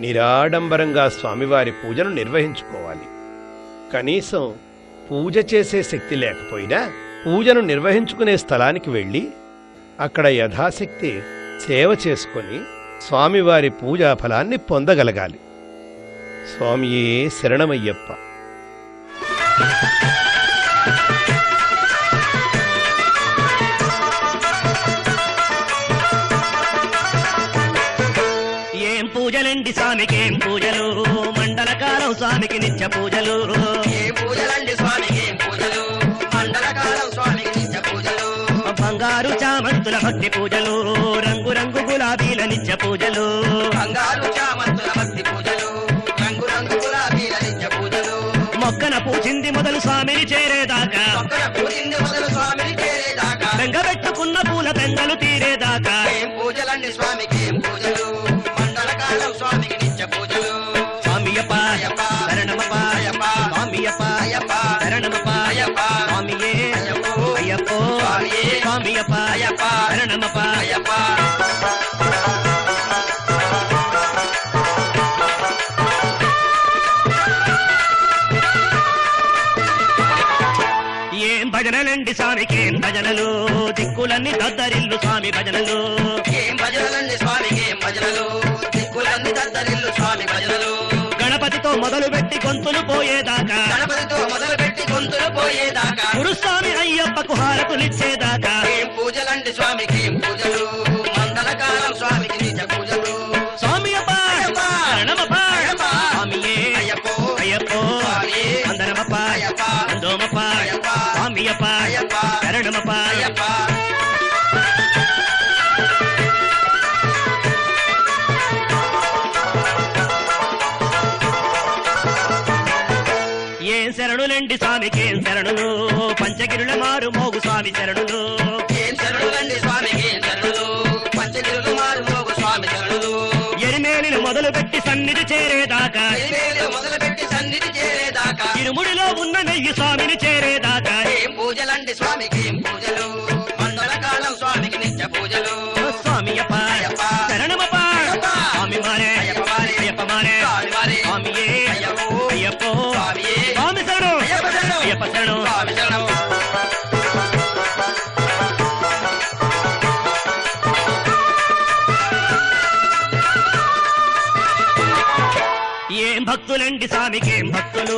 నిరాడంబరంగా స్వామివారి పూజను నిర్వహించుకోవాలి. కనీసం పూజ చేసే శక్తి లేకపోయినా పూజను నిర్వహించుకునే స్థలానికి వెళ్ళి అక్కడ యథాశక్తి సేవ చేసుకొని స్వామివారి పూజా ఫలాన్ని పొందగలగాలి. స్వామియే శరణమయ్యప్ప. ఏం పూజలండి స్వామికి, ఏం పూజలు, మండలకాలం స్వామికి నిత్య పూజలు. ఏం పూజలండి స్వామికి, ఏం పూజలు, మండలకాలం స్వామికి నిత్య పూజలు. బంగారు చామంతుల భక్తి పూజలు, రంగు రంగు గులాబీల నిత్య పూజలు. బంగారు చామంతుల భక్తి పూజలు, రంగు రంగు గులాబీల నిత్య పూజలు. మొక్కన పూజింది మొదలు స్వామిని చేరేదాకా, మొక్కన పూజింది మొదలు స్వామిని చేరేదాకా, బెంగబెట్టుకున్న పూల బెంగలు తీరేదాకా. ఏం పూజలండి స్వామికి, ఏం పూజలు, మండలకాలం స్వామికి నిత్య పూజలు. స్వామియప్ప అయ్యప్ప, శరణమప్ప, అయ్యప్ప, స్వామియప్ప అయ్యప్ప, శరణమప్ప, అయ్యప్ప, స్వామియే అయ్యప్పో, అయ్యప్పో, స్వామియే, స్వామియప్ప అయ్యప్ప, శరణమప్ప. అయ్యప్ప. ఏం భజనలండి స్వామికి, ఏం భజనలు, దిక్కులన్నీ దద్దరిల్లు స్వామి భజనలు. ఏం భజనలండి స్వామికి, ఏం భజనలు, దిక్కులన్నీ దద్దరిల్లు స్వామి భజనలు. గణపతితో మొదలు పెట్టి గొంతులు పోయేదాకా, గణపతితో మొదలు పెట్టి గొంతులు పోయేదాకా, గురుస్వామి అయ్యప్పకు హారతులిచ్చేదాకా. ఏం పూజలండి స్వామికి, ఏం పూజలు, మండలకాలం స్వామికి నిజ పూజలు. స్వామియప్ప అయ్యప్ప, శరణమప్ప, అయ్యప్ప, స్వామియే అయ్యప్పో, అయ్యప్పో, స్వామియే, అందరమప్ప, అయ్యప్ప, అందోమప్ప, అయ్యప్ప, స్వామియప్ప అయ్యప్ప, శరణమప్ప. అయ్యప్ప. ఏం శరణులండి స్వామికి, ఏం శరణులు, పంచగిరుల మారు మోగు స్వామి శరణులు. ఏం శరణులండి స్వామికి, ఏం శరణులు, పంచగిరులు మారు మోగు స్వామి శరణులు. ఎరిమేలిని మొదలు పెట్టి సన్నిధి చేరేదాకా, ఎరిమేలు మొదలు పెట్టి సన్నిధి చేరేదాకా, ఇరుముడిలో ఉన్న నెయ్యి స్వామిని చేరేదాకా. ఏం పూజలండి స్వామికి, ఏం పూజలు, మండలకాలం స్వామికి నిత్య పూజలు. స్వామియప్ప అయ్యప్ప, శరణమప్ప, అయ్యప్ప, స్వామి మారే అయ్యప్ప మారే, అయ్యప్ప మారే, స్వామి మారే, స్వామియే అయ్యప్పో, అయ్యప్పో, స్వామియే, స్వామి శరణం అయ్యప్ప శరణం, అయ్యప్ప శరణం. స్వామి శరణం. ఏం భక్తులండి స్వామికి, ఏం భక్తులు,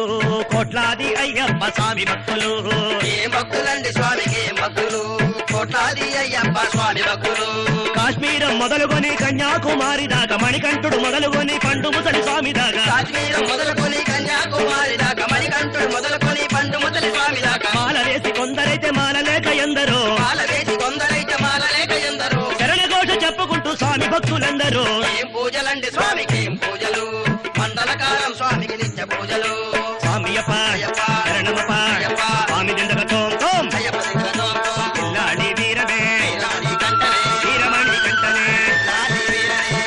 కోట్లాది అయ్యప్ప స్వామి భక్తులు. ఏం భక్తులండి స్వామికి, ఏం భక్తులు, కోట్లాది అయ్యప్ప స్వామి భక్తులు. కాశ్మీరం మొదలుకొని కన్యాకుమారి దాకా, మణికంఠుడు మొదలుకొని పండు ముసలి స్వామి దాకా. కాశ్మీరం మొదలుకొని కన్యాకుమారి దాకా, మణికంఠుడు మొదలుకొని పండు ముసలి స్వామి దాకా. మాల వేసి కొందరైతే మాల లేక ఎందరో, మాల వేసి కొందరైతే మాల లేక ఎందరో, శరణ ఘోష చెప్పుకుంటూ స్వామి భక్తులందరూ. ఏం పూజలండి స్వామికి, ఏం పూజలు, మండలకాలం స్వామికి నిత్య పూజలు. స్వామియప్ప అయ్యప్ప, శరణమప్ప, అయ్యప్ప, స్వామి దిండగతో అయ్యప్ప దగ్గరతో పిల్లాడి వీరమే వీరాని కంటనే, వీరమణి కంటనే. లాలి వీరనే,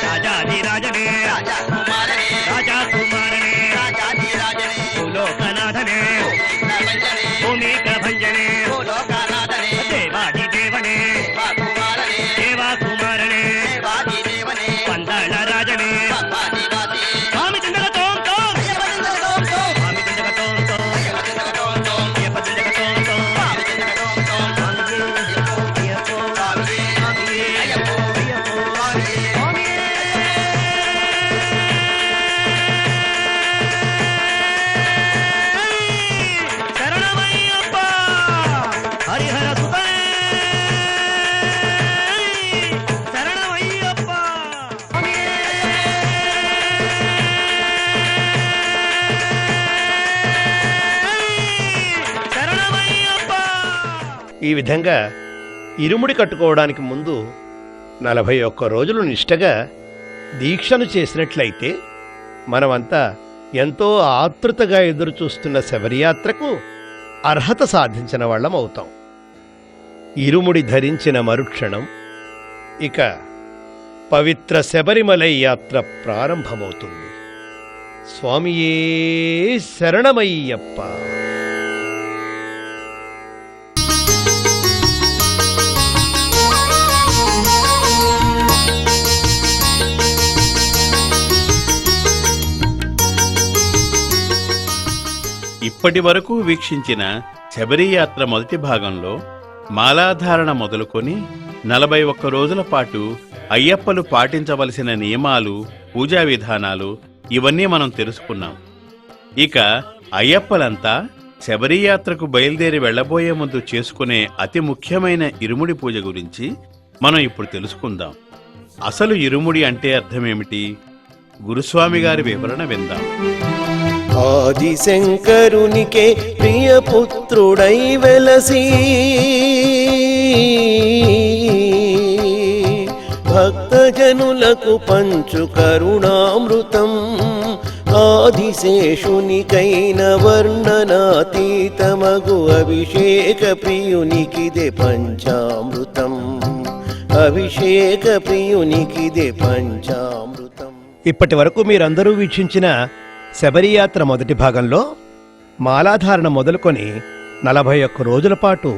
ఈ విధంగా ఇరుముడి కట్టుకోవడానికి ముందు 41 రోజులు నిష్టగా దీక్షను చేసినట్లయితే మనమంతా ఎంతో ఆతృతగా ఎదురుచూస్తున్న శబరియాత్రకు అర్హత సాధించిన వాళ్ళం అవుతాం. ఇరుముడి ధరించిన మరుక్షణం ఇక పవిత్ర శబరిమలై యాత్ర ప్రారంభమవుతుంది. స్వామియే శరణమయ్యప్ప. ఇప్పటి వరకు వీక్షించిన శబరి యాత్ర మొదటి భాగంలో మాలాధారణ మొదలుకొని 41 రోజుల పాటు అయ్యప్పలు పాటించవలసిన నియమాలు, పూజా విధానాలు ఇవన్నీ మనం తెలుసుకున్నాం. ఇక అయ్యప్పలంతా శబరి యాత్రకు బయలుదేరి వెళ్లబోయే ముందు చేసుకునే అతి ముఖ్యమైన ఇరుముడి పూజ గురించి మనం ఇప్పుడు తెలుసుకుందాం. అసలు ఇరుముడి అంటే అర్థమేమిటి? గురుస్వామి గారి వివరణ విందాం. ఆదిశంకరునికే ప్రియపుత్రుడై వెలసి భక్తజనులకు పంచు కరుణామృతం ఆదిశేషునికైన వర్ణనాతీతమగు అభిషేక ప్రియునికిదే పంచామృతం అభిషేక ప్రియునికిదే పంచామృతం. ఇప్పటి వరకు మీరందరూ వీక్షించిన శబరియాత్ర మొదటి భాగంలో మాలాధారణ మొదలుకొని 41 రోజుల పాటు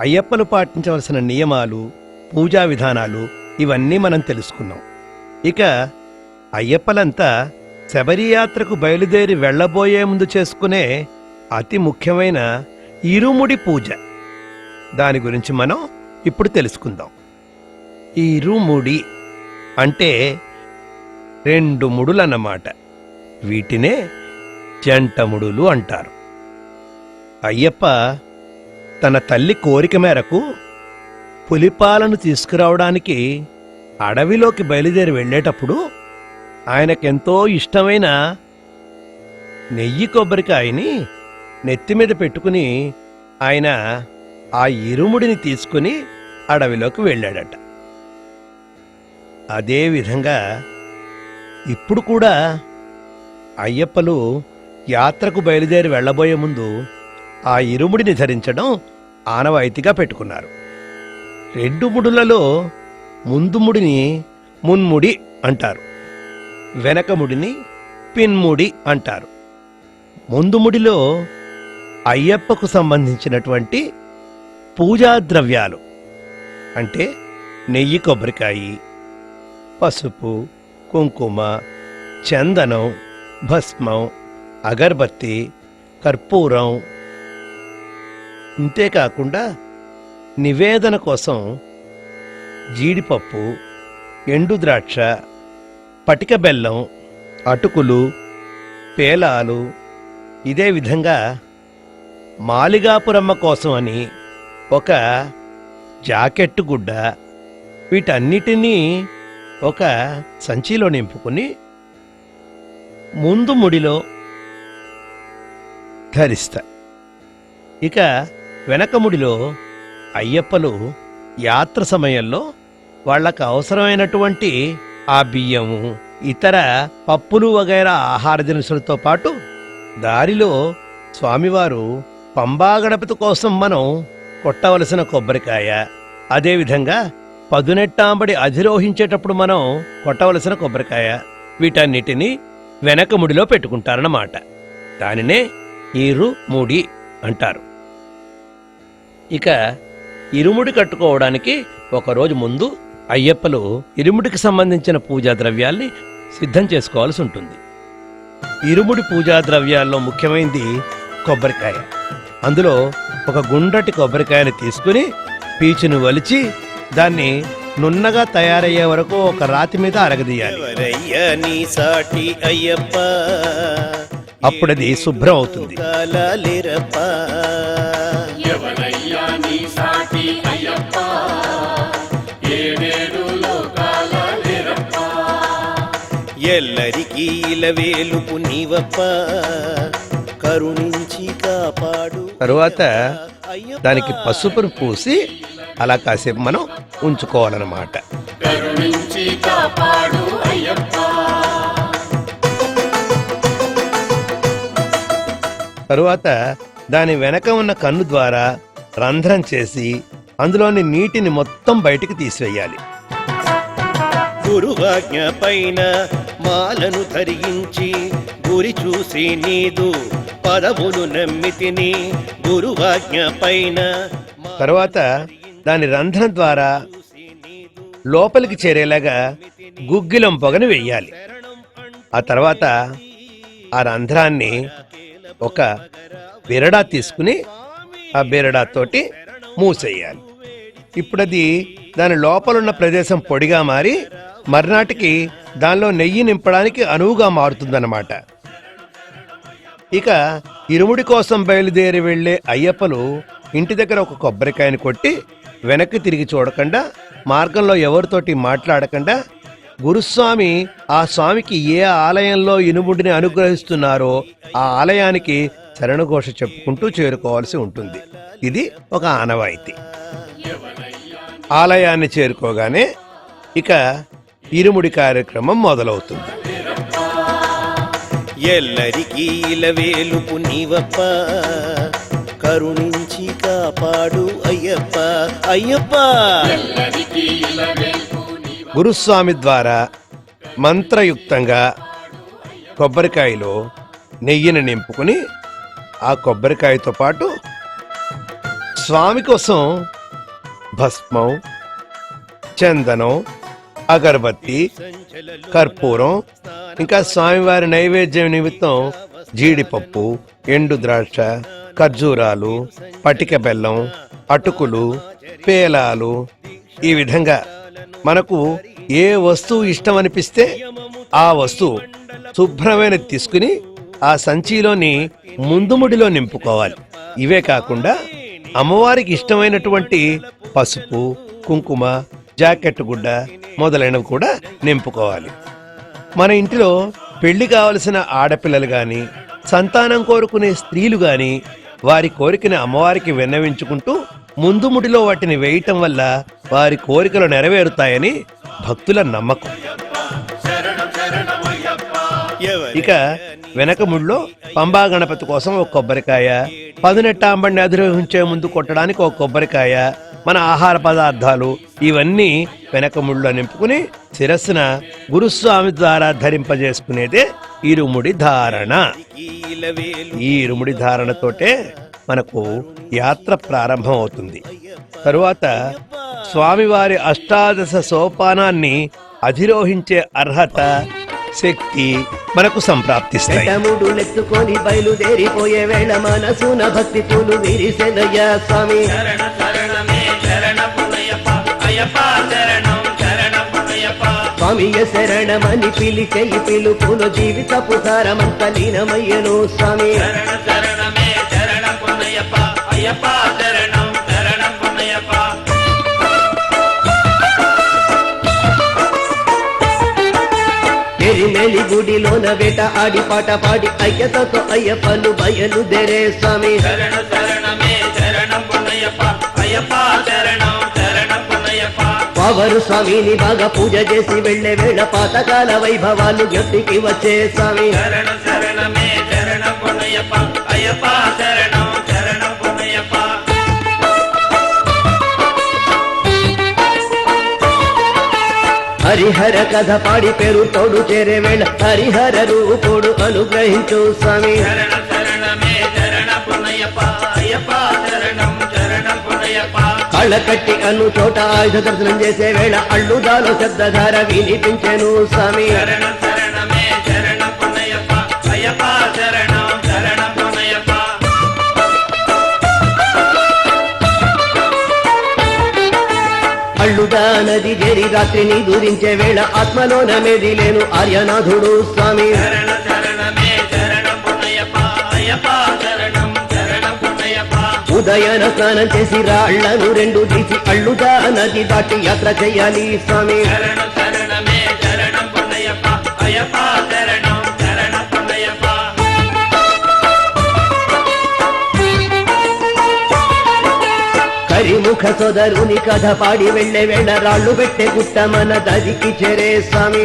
అయ్యప్పలు పాటించవలసిన నియమాలు, పూజా విధానాలు ఇవన్నీ మనం తెలుసుకున్నాం. ఇక అయ్యప్పలంతా శబరియాత్రకు బయలుదేరి వెళ్లబోయే ముందు చేసుకునే అతి ముఖ్యమైన ఇరుముడి పూజ, దాని గురించి మనం ఇప్పుడు తెలుసుకుందాం. ఇరుముడి అంటే 2 ముడులన్నమాట. వీటినే జంటముడులు అంటారు. అయ్యప్ప తన తల్లి కోరిక మేరకు పులిపాలను తీసుకురావడానికి అడవిలోకి బయలుదేరి వెళ్ళేటప్పుడు ఆయనకెంతో ఇష్టమైన నెయ్యి కొబ్బరికాయని నెత్తిమీద పెట్టుకుని ఆయన ఆ ఇరుముడిని తీసుకుని అడవిలోకి వెళ్ళాడట. అదేవిధంగా ఇప్పుడు కూడా అయ్యప్పలు యాత్రకు బయలుదేరి వెళ్లబోయే ముందు ఆ ఇరుముడిని ధరించడం ఆనవాయితీగా పెట్టుకున్నారు. 2 ముడులలో ముందు ముడిని మున్ముడి అంటారు, వెనక ముడిని పిన్ముడి అంటారు. ముందు ముడిలో అయ్యప్పకు సంబంధించినటువంటి పూజా ద్రవ్యాలు అంటే నెయ్యి కొబ్బరికాయ, పసుపు, కుంకుమ, చందనం, భస్మం, అగర్బత్తి, కర్పూరం, ఇంతేకాకుండా నివేదన కోసం జీడిపప్పు, ఎండు ద్రాక్ష, పటిక బెల్లం, అటుకులు, పేలాలు, ఇదే విధంగా మాలిగాపురమ్మ కోసం అని ఒక జాకెట్టు గుడ్డ, వీటన్నిటినీ ఒక సంచిలో నింపుకుని ముందు ముడిలో ధరిస్తా. ఇక వెనక ముడిలో అయ్యప్పలు యాత్ర సమయంలో వాళ్లకు అవసరమైనటువంటి ఆ బియ్యము, ఇతర పప్పులు వగైరా ఆహార దినుసులతో పాటు దారిలో స్వామివారు పంబా గణపతి కోసం మనం కొట్టవలసిన కొబ్బరికాయ, అదేవిధంగా పదునెట్టాంబడి అధిరోహించేటప్పుడు మనం కొట్టవలసిన కొబ్బరికాయ, వీటన్నిటినీ వెనక ముడిలో పెట్టుకుంటారన్నమాట. దానినే ఇరుముడి అంటారు. ఇక ఇరుముడి కట్టుకోవడానికి ఒకరోజు ముందు అయ్యప్పలు ఇరుముడికి సంబంధించిన పూజా ద్రవ్యాల్ని సిద్ధం చేసుకోవాల్సి ఉంటుంది. ఇరుముడి పూజా ద్రవ్యాల్లో ముఖ్యమైనది కొబ్బరికాయ. అందులో ఒక గుండ్రటి కొబ్బరికాయని తీసుకుని పీచును వలిచి దాన్ని నున్నగా తయారయ్యే వరకు ఒక రాతి మీద అరగదీయాలి. అప్పుడది శుభ్రం అవుతుంది. ఎల్లరికి ఇలవేలుపు నీవప్ప కరుణించి కాపాడు. తరువాత దానికి పసుపును పూసి అలా కాసేపు మనం ఉంచుకోవాలన్నమాట. కరుణించి కాపాడు అయ్యప్ప. తరువాత దాని వెనక ఉన్న కన్ను ద్వారా రంధ్రం చేసి అందులోని నీటిని మొత్తం బయటికి తీసివేయాలి. గురువాజ్ఞ పైన మాలను ధరించి గురి చూసి నీదు పదవులు నమ్మితిని. గురువాజ్ఞ పైన తరువాత దాని రంధ్రం ద్వారా లోపలికి చేరేలాగా గుగ్గిలం పొగను వెయ్యాలి. ఆ తర్వాత ఆ రంధ్రాన్ని ఒక బెరడా తీసుకుని ఆ బెరడాతోటి మూసేయాలి. ఇప్పుడది దాని లోపలున్న ప్రదేశం పొడిగా మారి మర్నాటికి దానిలో నెయ్యి నింపడానికి అనువుగా మారుతుందన్నమాట. ఇక ఇరుముడి కోసం బయలుదేరి వెళ్లే అయ్యప్పలు ఇంటి దగ్గర ఒక కొబ్బరికాయని కొట్టి వెనక్కి తిరిగి చూడకుండా, మార్గంలో ఎవరితోటి మాట్లాడకుండా, గురుస్వామి ఆ స్వామికి ఏ ఆలయంలో ఇనుముడిని అనుగ్రహిస్తున్నారో ఆ ఆలయానికి శరణఘోష చెప్పుకుంటూ చేరుకోవాల్సి ఉంటుంది. ఇది ఒక ఆనవాయితీ. ఆలయాన్ని చేరుకోగానే ఇక ఇరుముడి కార్యక్రమం మొదలవుతుంది. ఎల్లరికీ ఇలవేలుపు నీవప్ప, కరుణించి కాపాడు అయ్యప్ప. అయ్యప్ప గురుస్వామి ద్వారా మంత్రయుక్తంగా కొబ్బరికాయలో నెయ్యిని నింపుకుని ఆ కొబ్బరికాయతో పాటు స్వామి కోసం భస్మం, చందనం, అగరబత్తి, కర్పూరం, ఇంకా స్వామివారి నైవేద్యం నిమిత్తం జీడిపప్పు, ఎండు ద్రాక్ష, ఖర్జూరాలు, పటిక బెల్లం, అటుకులు, పేలాలు, ఈ విధంగా మనకు ఏ వస్తువు ఇష్టం అనిపిస్తే ఆ వస్తువు శుభ్రమైన తీసుకుని ఆ సంచిలోని ముందుముడిలో నింపుకోవాలి. ఇవే కాకుండా అమ్మవారికి ఇష్టమైనటువంటి పసుపు, కుంకుమ, జాకెట్ గుడ్డ మొదలైనవి కూడా నింపుకోవాలి. మన ఇంటిలో పెళ్లి కావలసిన ఆడపిల్లలు గాని, సంతానం కోరుకునే స్త్రీలు గాని వారి కోరికని అమ్మవారికి విన్నవించుకుంటూ ముందు ముడిలో వాటిని వేయటం వల్ల వారి కోరికలు నెరవేరుతాయని భక్తుల నమ్మకం. ఇక వెనక ముడిలో పంబా గణపతి కోసం ఒక కొబ్బరికాయ, పదునెట్టాంబడిని అధిరోహించే ముందు కొట్టడానికి ఒక కొబ్బరికాయ, మన ఆహార పదార్థాలు ఇవన్నీ వెనక ముడిలో నింపుకుని శిరస్సున గురుస్వామి ద్వారా ధరింపజేసుకునేదే ఇరుముడి ధారణ. ఈ ఇరుముడి ధారణతోటే మనకు యాత్ర ప్రారంభం అవుతుంది. తరువాత స్వామివారి అష్టాదశ సోపానాన్ని అధిరోహించే అర్హత, శక్తి మనకు సంప్రాప్తిస్తాయి. నెత్తుకొని బయలుదేరిపోయే వేళ మనసున భక్తి పూలు విరిసెనయ్యా స్వామి. స్వామియ శరణమని పిలిచే ఈ పిలుపులో జీవితపు సారమంత లీనమయ్యను స్వామి. ఎరిమేలి గుడిలోన వేట ఆడి పాట పాడి అయ్యతతో అయ్యప్పను బయలుదేరే స్వామి. పవరు స్వామిని బాగా పూజ చేసి వెళ్లే వేళ పాతకాల వైభవాలు జ్ఞప్తికి వచ్చే స్వామి. హరిహర కథ పాడి పేరు తోడు చేరే వేళ హరిహర రూపుడు అనుగ్రహించు స్వామి. కళ్ళ కట్టి అను చోట ఆయుధ దర్శనం చేసే వేళ అల్లుదాలో శబ్దధార వినిపించెను స్వామి. అల్లుదా నది చేరి రాత్రిని దూరించే వేళ ఆత్మలోన మెదిలేను ఆర్యనాథుడు స్వామి. ఉదయాన స్నానం చేసి రాళ్లను రెండు తీసి అల్లుదా నది దాటి యాత్ర చెయ్యాలి స్వామి. సఖ సోదరుని కథ పాడి వెళ్ళే వేళ రాళ్ళు పెట్టే గుట్ట మన దరికి చేరే స్వామి.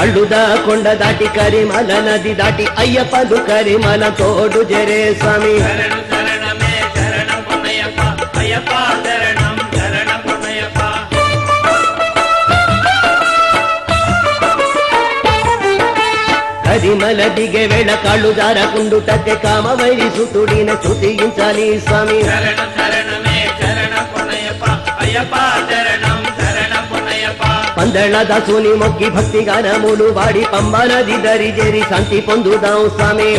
అల్లుదా కొండ దాటి కరిమల నది దాటి అయ్యప్పలు కరిమల తోడు జరే స్వామి. కరిమల దిగే వేళ కాళ్ళు జారకుండుటకే కామవైరి సుతుడిన స్తుతించాలి స్వామి. పందళ్ళ దాసుని మొక్కి భక్తి గానములు వాడి పంబా నది దరి చేరి శాంతి పొందుదాం స్వామి.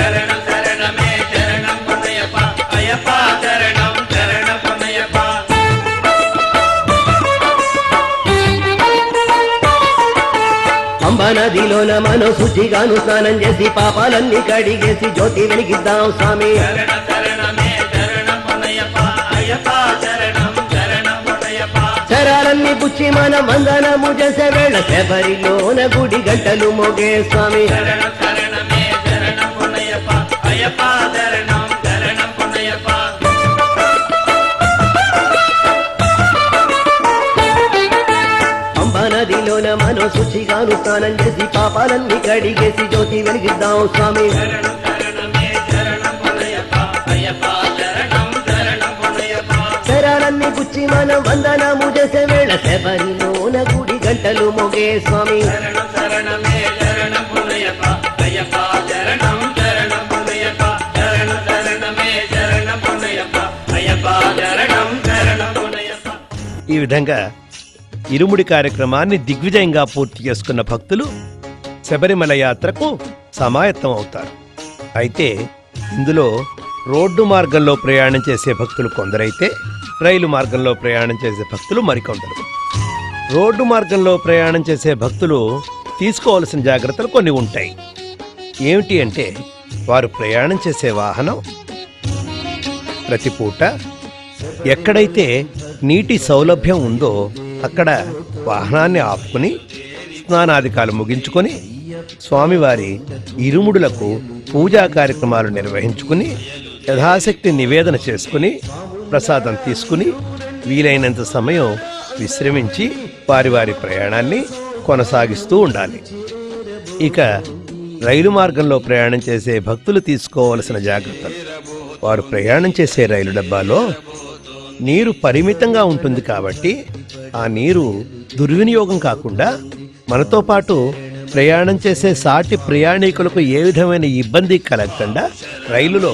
పంబా నదిలోన మనం శుచిగాను స్నానం చేసి పాపాలన్నీ కడిగేసి జ్యోతి వెలిగిద్దాం స్వామి. చరాలన్నీ పుచ్చి మనం వందనము చేసే వేళ శబరిలోన గుడి గంటలు మోగే స్వామి. పంబా నదిలోన మనం శుచిగాను స్నానం చేసి పాపాలన్నీ కడిగేసి జ్యోతి వెలిగిద్దాం స్వామి. చరాలన్నీ పుచ్చి మనం వందనము చేసే వేళ శబరిలోన గుడి గంటలు మోగే స్వామి. ఈ విధంగా ఇరుముడి కార్యక్రమాన్ని దిగ్విజయంగా పూర్తి చేసుకున్న భక్తులు శబరిమల యాత్రకు సమాయత్తం అవుతారు. అయితే ఇందులో రోడ్డు మార్గంలో ప్రయాణం చేసే భక్తులు కొందరైతే రైలు మార్గంలో ప్రయాణం చేసే భక్తులు మరికొందరు. రోడ్డు మార్గంలో ప్రయాణం చేసే భక్తులు తీసుకోవాల్సిన జాగ్రత్తలు కొన్ని ఉంటాయి. ఏమిటి అంటే వారు ప్రయాణం చేసే వాహనం ప్రతి పూట ఎక్కడైతే నీటి సౌలభ్యం ఉందో అక్కడ వాహనాన్ని ఆపుకుని స్నానాధికాలు ముగించుకొని స్వామివారి ఇరుముడులకు పూజా కార్యక్రమాలు నిర్వహించుకుని యథాశక్తి నివేదన చేసుకుని ప్రసాదం తీసుకుని వీలైనంత సమయం విశ్రమించి వారి వారి ప్రయాణాన్ని కొనసాగిస్తూ ఉండాలి. ఇక రైలు మార్గంలో ప్రయాణం చేసే భక్తులు తీసుకోవలసిన జాగ్రత్తలు. వారు ప్రయాణం చేసే రైలు డబ్బాలో నీరు పరిమితంగా ఉంటుంది కాబట్టి ఆ నీరు దుర్వినియోగం కాకుండా మనతో పాటు ప్రయాణం చేసే సాటి ప్రయాణికులకు ఏ విధమైన ఇబ్బంది కలగకుండా రైలులో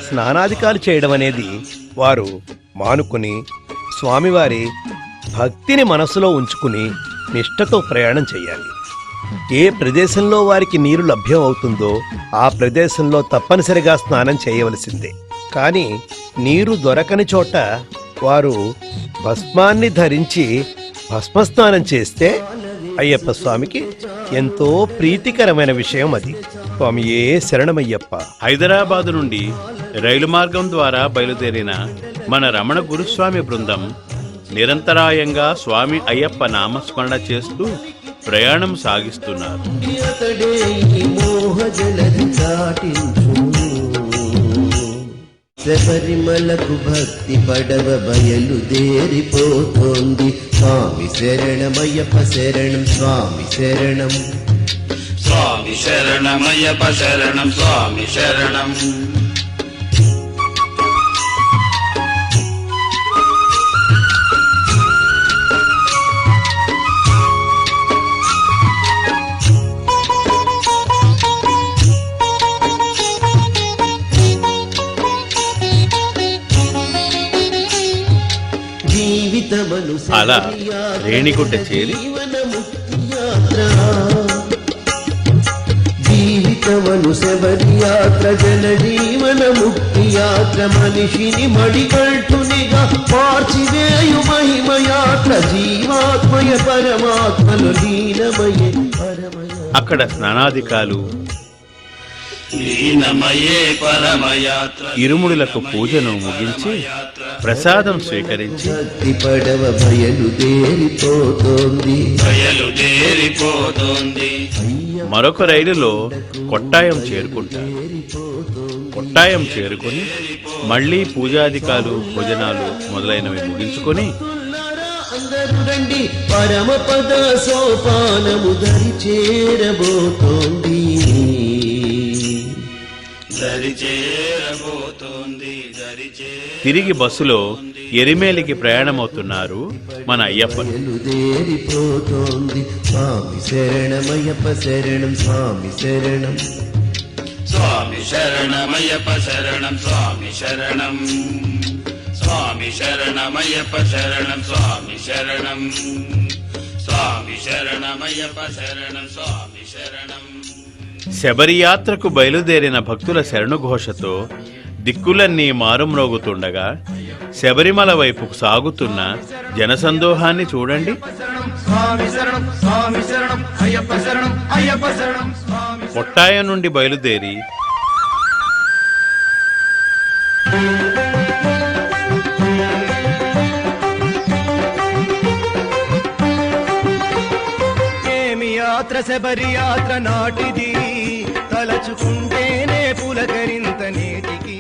స్నానాధికాలు చేయడం అనేది వారు మానుకుని స్వామివారి భక్తిని మనసులో ఉంచుకుని నిష్ఠతో ప్రయాణం చేయాలి. ఏ ప్రదేశంలో వారికి నీరు లభ్యం అవుతుందో ఆ ప్రదేశంలో తప్పనిసరిగా స్నానం చేయవలసిందే. కానీ నీరు దొరకని చోట వారు భస్మాన్ని ధరించి భస్మస్నానం చేస్తే అయ్యప్ప స్వామికి ఎంతో ప్రీతికరమైన విషయం అది. స్వామియే శరణమయ్యప్ప. హైదరాబాదు నుండి రైలు మార్గం ద్వారా బయలుదేరిన మన రమణ గురుస్వామి బృందం నిరంతరాయంగా స్వామి అయ్యప్ప నామస్మరణ చేస్తూ ప్రయాణం సాగిస్తున్నారు. శబరిమలకు భక్తి పడవ బయలుదేరిపోతోంది. స్వామి శరణమయ్యప్ప శరణం స్వామి శరణం స్వామి శరణమయ్యప్ప శరణం స్వామి శరణం. అలా రేణిగుడ్డ చేరి జీవితమను శబరి యాత్ర జన జీవన ముక్తి యాత్ర మనిషిని మడిగంటునిగా మార్చివేయు మహిమ యాత్ర జీవాత్మయ పరమాత్మలు లీనమయ పరమయ. అక్కడ స్నానాధికాలు ఇరుముడులకు పూజను ముగించి ప్రసాదం స్వీకరించి పడవ బయలుదేరిపోతోంది. మరొక రైలులో కొట్టాయం చేరుకుంటారు. కొట్టాయం చేరుకొని మళ్లీ పూజాధికాలు భోజనాలు మొదలైనవి ముగించుకొని అందరూ రండి పరమ పద సోపానము దరి చేరబోతోంది. తిరిగి బస్సులో ఎరిమేలికి ప్రయాణమవుతున్నారు మన అయ్యప్ప. బయలుదేరిపోతోంది స్వామి శరణమయ్యప్ప శరణం స్వామి శరణం. స్వామి శరణమయ్యప్ప శరణం స్వామి శరణం. స్వామి శరణమయ్యప్ప శరణం స్వామి శరణం. స్వామి శరణమయ్యప్ప శరణం స్వామి శరణం. శబరియాత్రకు బయలుదేరిన భక్తుల శరణుఘోషతో దిక్కులన్నీ మారుమ్రోగుతుండగా శబరిమల వైపుకు సాగుతున్న జనసందోహాన్ని చూడండి. కొట్టాయం నుండి బయలుదేరి ఏమి యాత్ర శబరి యాత్ర నాటిది తలచుకుంటేనే పులకరింత నేటికి.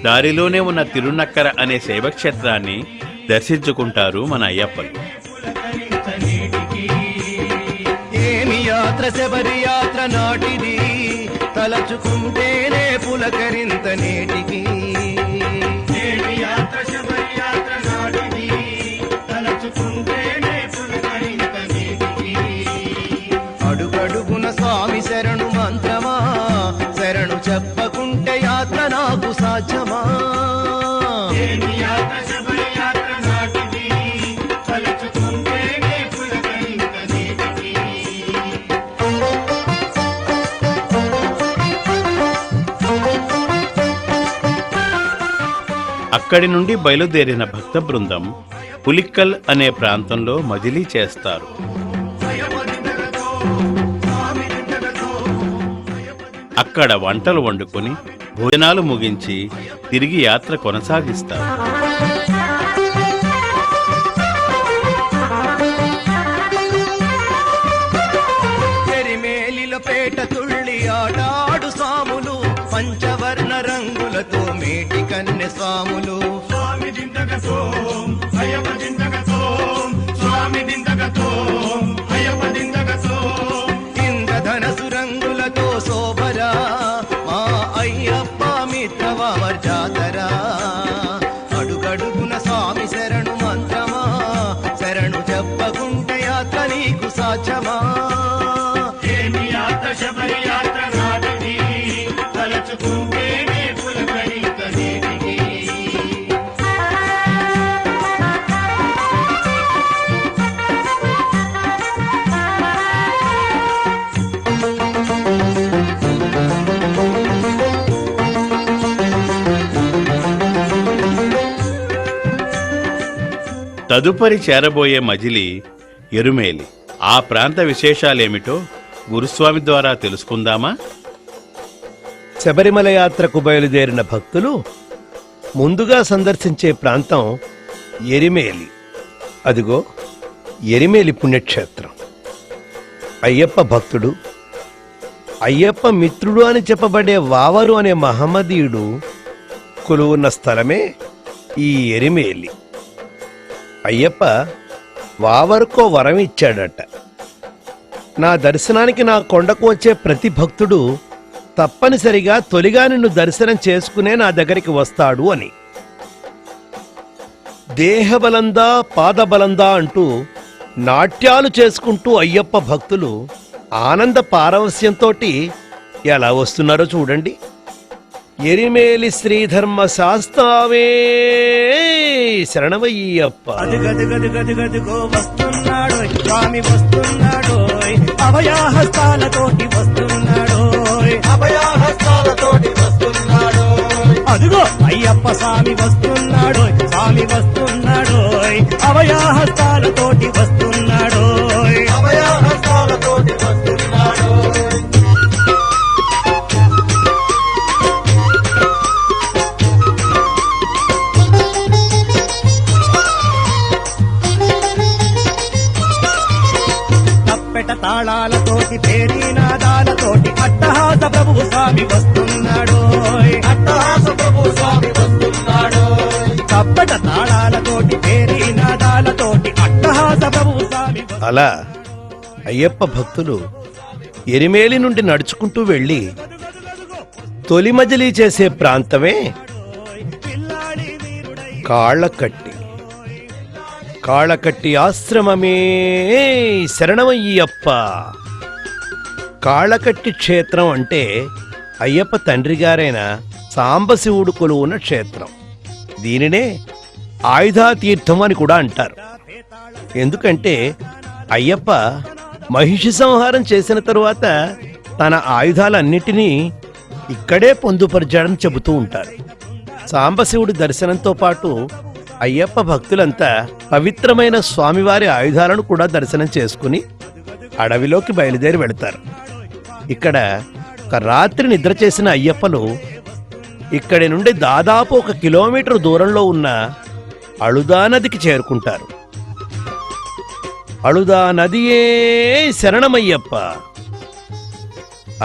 దారిలోనే ఉన్న తిరునక్కర అనే శైవక్షేత్రాన్ని దర్శించుకుంటారు మన అయ్యప్పలు. ఏమి యాత్ర శబరి యాత్ర నాటిది తలచుకుంటేనే పులకరింత నేటికి. ఏమి యాత్ర శబరి యాత్ర నాటిది తలచుకుంటేనే పులకరింత నేటికి. అడుగడుగున స్వామి శరణు మంత్రమా శరణు చెప్పకుంటే యాత్ర నాకు సాధ్యమా. ఏమి యాత్ర శబరి యాత్ర నాటిది తలచుకుంటేనే పులకరింత నేటికి. అక్కడి నుండి బయలుదేరిన భక్త బృందం పులిక్కల్ అనే ప్రాంతంలో మజిలీ చేస్తారు. అక్కడ వంటలు వండుకొని భోజనాలు ముగించి తిరిగి యాత్ర కొనసాగిస్తారు. ఎరిమేలిల పేట తుళ్ళి ఆటాడు సాములు పంచవర్ణ రంగులతో మేటి కన్నె స్వాములు. స్వామి దింతగతో అయ్యప్ప దింతగతో స్వామి దింతగతో అయ్యప్ప దింతగతో. ఇంద్రధనసు రంగులతో శోభరా మా అయ్యప్ప మిత్రవామర్ జాతరా. అడుగడుగున స్వామి శరణు మంత్రమా శరణు చెప్పకుంటే యాత్ర నీకు సాధ్యమా. ఏమి యాత్ర శబరి యాత్ర నాటిది తలచుకుంటేనే పులకరింత నేటికి. తదుపరి చేరబోయే మజిలీ ఎరుమేలి. ఆ ప్రాంత విశేషాలేమిటో గురుస్వామి ద్వారా తెలుసుకుందామా? శబరిమల యాత్రకు బయలుదేరిన భక్తులు ముందుగా సందర్శించే ప్రాంతం ఎరిమేలి. అదిగో ఎరిమేలి పుణ్యక్షేత్రం. అయ్యప్ప భక్తుడు, అయ్యప్ప మిత్రుడు అని చెప్పబడే వావరు అనే మహమ్మదీయుడు కొలువున్న స్థలమే ఈ ఎరిమేలి. అయ్యప్ప వావరుకో వరం ఇచ్చాడట. నా దర్శనానికి నా కొండకు వచ్చే ప్రతి భక్తుడు తప్పనిసరిగా తొలిగా నిన్ను దర్శనం చేసుకునే నా దగ్గరికి వస్తాడు అని. దేహబలందా పాదబలందా అంటూ నాట్యాలు చేసుకుంటూ అయ్యప్ప భక్తులు ఆనంద పారవస్యంతోటి ఎలా వస్తున్నారో చూడండి. ఎరిమేలి శ్రీధర్మ శాస్త్రావే శరణమయ్యప్ప. అదిగదిగదిగదిగదిగో వస్తున్నాడు స్వామి వస్తున్నాడు అభయాహస్తాలతోటి వస్తున్నాడు. అభయాహస్తాలతోటి వస్తున్నాడు. అదిగో అయ్యప్ప స్వామి వస్తున్నాడు స్వామి వస్తున్నాడు అభయాహస్తాలతోటి వస్తున్నాడు. అభయాహస్తాలతోటి వస్తున్నాడు. తాళాలతోటి పేరీనాదాలతోటి అట్టహాస ప్రభువు స్వామి వస్తున్నాడు. అలా అయ్యప్ప భక్తులు ఎరిమేలి నుండి నడుచుకుంటూ వెళ్ళి తొలి మజిలీ చేసే ప్రాంతమే కాళ్ళకట్టి. కాళ్ళకట్టి ఆశ్రమమే శరణమయ్యప్ప. కాళ్ళకట్టి క్షేత్రం అంటే అయ్యప్ప తండ్రి గారైన సాంబశివుడు కొలువున్న క్షేత్రం. దీనినే ఆయుధాతీర్థం అని కూడా అంటారు. ఎందుకంటే అయ్యప్ప మహిషి సంహారం చేసిన తరువాత తన ఆయుధాలన్నిటినీ ఇక్కడే పొందుపరిచాడని చెబుతూ ఉంటారు. సాంబశివుడి దర్శనంతో పాటు అయ్యప్ప భక్తులంతా పవిత్రమైన స్వామివారి ఆయుధాలను కూడా దర్శనం చేసుకుని అడవిలోకి బయలుదేరి వెళతారు. ఇక్కడ ఒక రాత్రి నిద్ర చేసిన అయ్యప్పలు ఇక్కడి నుండి దాదాపు 1 కిలోమీటర్ దూరంలో ఉన్న అళుదా నదికి చేరుకుంటారు. అళుదా నదియే శరణమయ్యప్ప.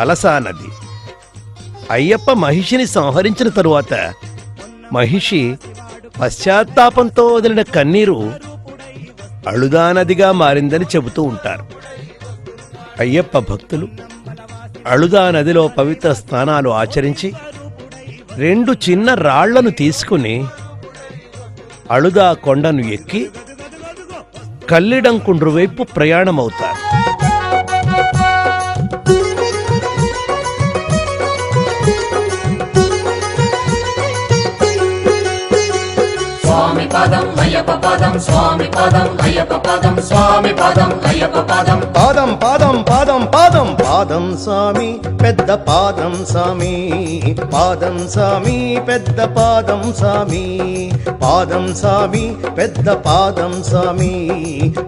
అలసా నది. అయ్యప్ప మహిషిని సంహరించిన తరువాత మహిషి పశ్చాత్తాపంతో వదిలిన కన్నీరు అళుదా నదిగా మారిందని చెబుతూ ఉంటారు. అయ్యప్ప భక్తులు అళుదా నదిలో పవిత్ర స్నానాలు ఆచరించి 2 చిన్న రాళ్లను తీసుకుని అళుదా కొండను ఎక్కి కల్లిడంకుండ్రు వైపు ప్రయాణమవుతారు. స్వామి పదం అయ్యప్ప పదం స్వామి పదం అయ్యప్ప పదం స్వామి పదం అయ్యప్ప పదం పాదం పాదం పాదం పాదం పాదం స్వామి పెద్ద పాదం స్వామి పాదం స్వామి పెద్ద పాదం స్వామి పాదం స్వామి పెద్ద పాదం స్వామి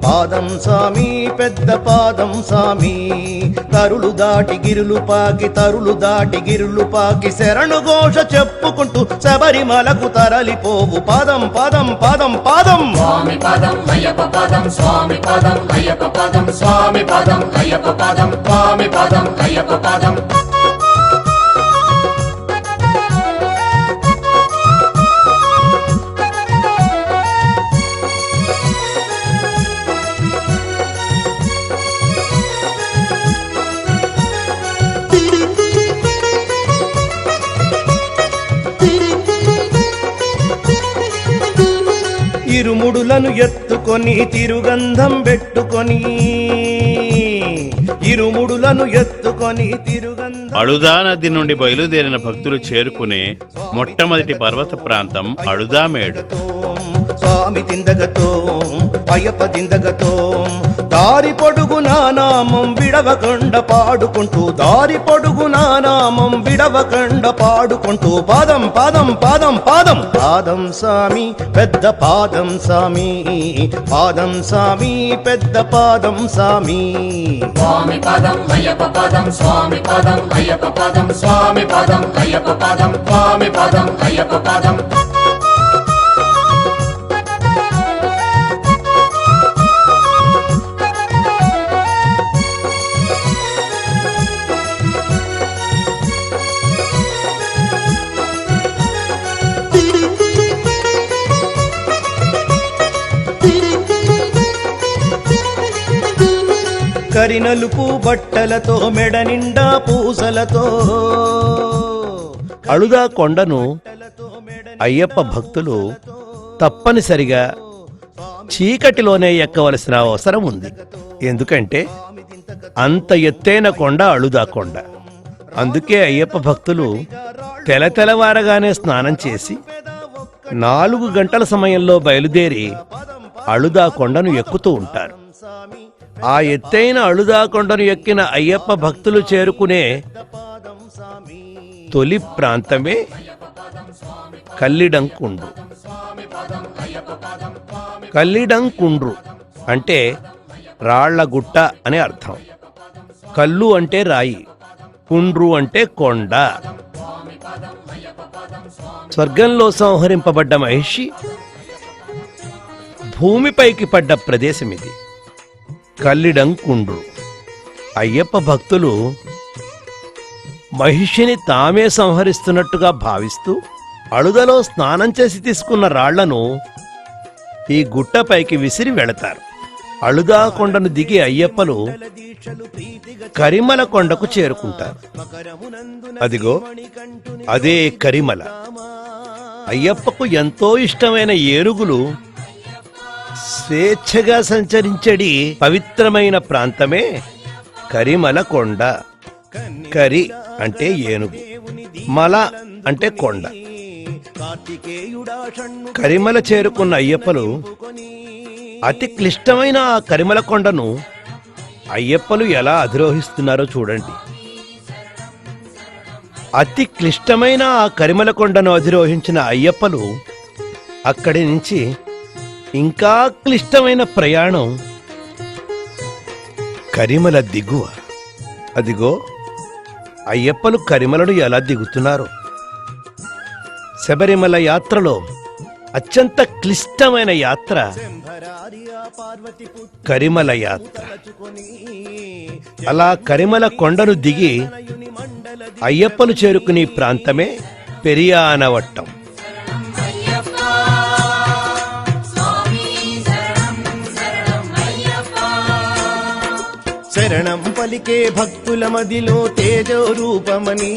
పాదం స్వామి పెద్ద పాదం స్వామి తరులు దాటి గిరులు పాకి తరులు దాటి గిరులు పాకి శరణు ఘోష చెప్పుకుంటూ శబరిమలకు తరలిపోవు పాదం పాదం పాదం పాదం స్వామి పదం అయ్యప్ప పదం స్వామి పదం అయ్యప్ప పదం స్వామి పదం అయ్యప్ప పదం స్వామి పదం అయ్యప్ప పదం ఇరుముడులను ఎత్తుకొని తిరుగంధం పెట్టుకొని ఇరుముడులను ఎత్తుకొని తిరుగంధం. అళుదా నది నుండి బయలుదేరిన భక్తులు చేరుకునే మొట్టమొదటి పర్వత ప్రాంతం అళుదామేడు. స్వామి దిందగతో అయ్యప్ప దిందగతో దారి పొడుగు నానామం విడవకండ పాడుకుంటూ దారి పొడుగు నానామం విడవకండ పాడుకుంటూ పాదం పాదం పాదం పాదం పాదం స్వామి పెద్ద పాదం స్వామి పాదం స్వామి పెద్ద పాదం స్వామి స్వామి పదం అయ్యప్ప పదం స్వామి పదం అయ్యప్ప పదం స్వామి పదం అయ్యప్ప పదం స్వామి పదం అయ్యప్ప పదం కరినలుపు బట్టలతో మెడ నిండా పూసలతో అళుదా కొండను అయ్యప్ప భక్తులు తప్పనిసరిగా చీకటిలోనే ఎక్కవలసిన అవసరం ఉంది. ఎందుకంటే అంత ఎత్తైన కొండ అళుదా కొండ. అందుకే అయ్యప్ప భక్తులు తెలతెలవారగానే స్నానం చేసి 4 గంటల సమయంలో బయలుదేరి అళుదా కొండను ఎక్కుతూ ఉంటారు. ఆ ఎత్తైన అళుదా కొండను ఎక్కిన అయ్యప్ప భక్తులు చేరుకునే తొలి ప్రాంతమే కల్లిడంకుండ్రు. కల్లిడంకుండ్రు అంటే రాళ్ల గుట్ట అని అర్థం. కల్లు అంటే రాయి, కుండ్రు అంటే కొండ. స్వర్గంలో సంహరింపబడ్డ మహిషి భూమిపైకి పడ్డ ప్రదేశం ఇది కల్లిడంకుండ్రు. అయ్యప్ప భక్తులు మహిషిని తామే సంహరిస్తున్నట్టుగా భావిస్తూ అళుదలో స్నానం చేసి తీసుకున్న రాళ్లను ఈ గుట్టపైకి విసిరి వెళతారు. అళుదా కొండను దిగి అయ్యప్పలు కరిమల కొండకు చేరుకుంటారు. అదిగో అదే కరిమల. అయ్యప్పకు ఎంతో ఇష్టమైన ఏనుగులు స్వేచ్ఛగా సంచరించడి పవిత్రమైన ప్రాంతమే కరిమల కొండ. కరి అంటే ఏనుగు, మల అంటే కొండ. కరిమల చేరుకున్న అయ్యప్పలు అతి క్లిష్టమైన ఆ కరిమల కొండను అయ్యప్పలు ఎలా అధిరోహిస్తున్నారో చూడండి. అతి క్లిష్టమైన ఆ కరిమల కొండను అధిరోహించిన అయ్యప్పలు అక్కడి నుంచి ఇంకా క్లిష్టమైన ప్రయాణం కరిమల దిగువ. అదిగో అయ్యప్పలు కరిమలను ఎలా దిగుతున్నారు. శబరిమల యాత్రలో అత్యంత క్లిష్టమైన యాత్ర కరిమల యాత్ర. అలా కరిమల కొండను దిగి అయ్యప్పలు చేరుకునే ప్రాంతమే పెరియానవట్టం. శరణం పలికే భక్తుల మదిలో తేజో రూపమని,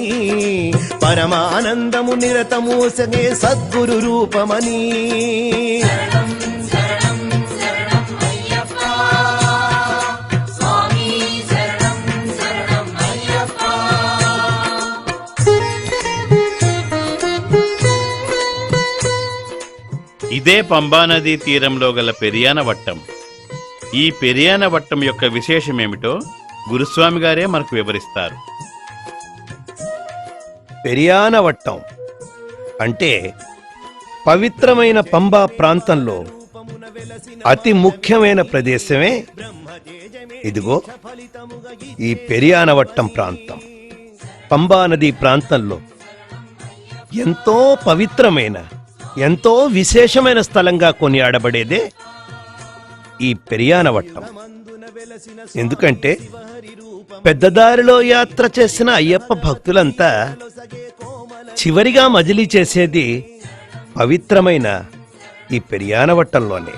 పరమానందము నిరతము సగే సద్గురు రూపమని. ఇదే పంబానదీ తీరంలో గల పెరియానవట్టం. ఈ పెరియానవట్టం యొక్క విశేషమేమిటో గురుస్వామి గారే మనకు వివరిస్తారు. పెరియానవట్టం అంటే పవిత్రమైన పంబా ప్రాంతంలో అతి ముఖ్యమైన ప్రదేశమే ఇదిగో ఈ పెరియానవట్టం ప్రాంతం. పంబా నది ప్రాంతంలో ఎంతో పవిత్రమైన, ఎంతో విశేషమైన స్థలంగా కొనియాడబడేదే ఈ పెరియానవట్టం. ఎందుకంటే పెద్దదారిలో యాత్ర చేసిన అయ్యప్ప భక్తులంతా చివరిగా మజిలీ చేసేది పవిత్రమైన ఈ పెరియానవట్టంలోనే.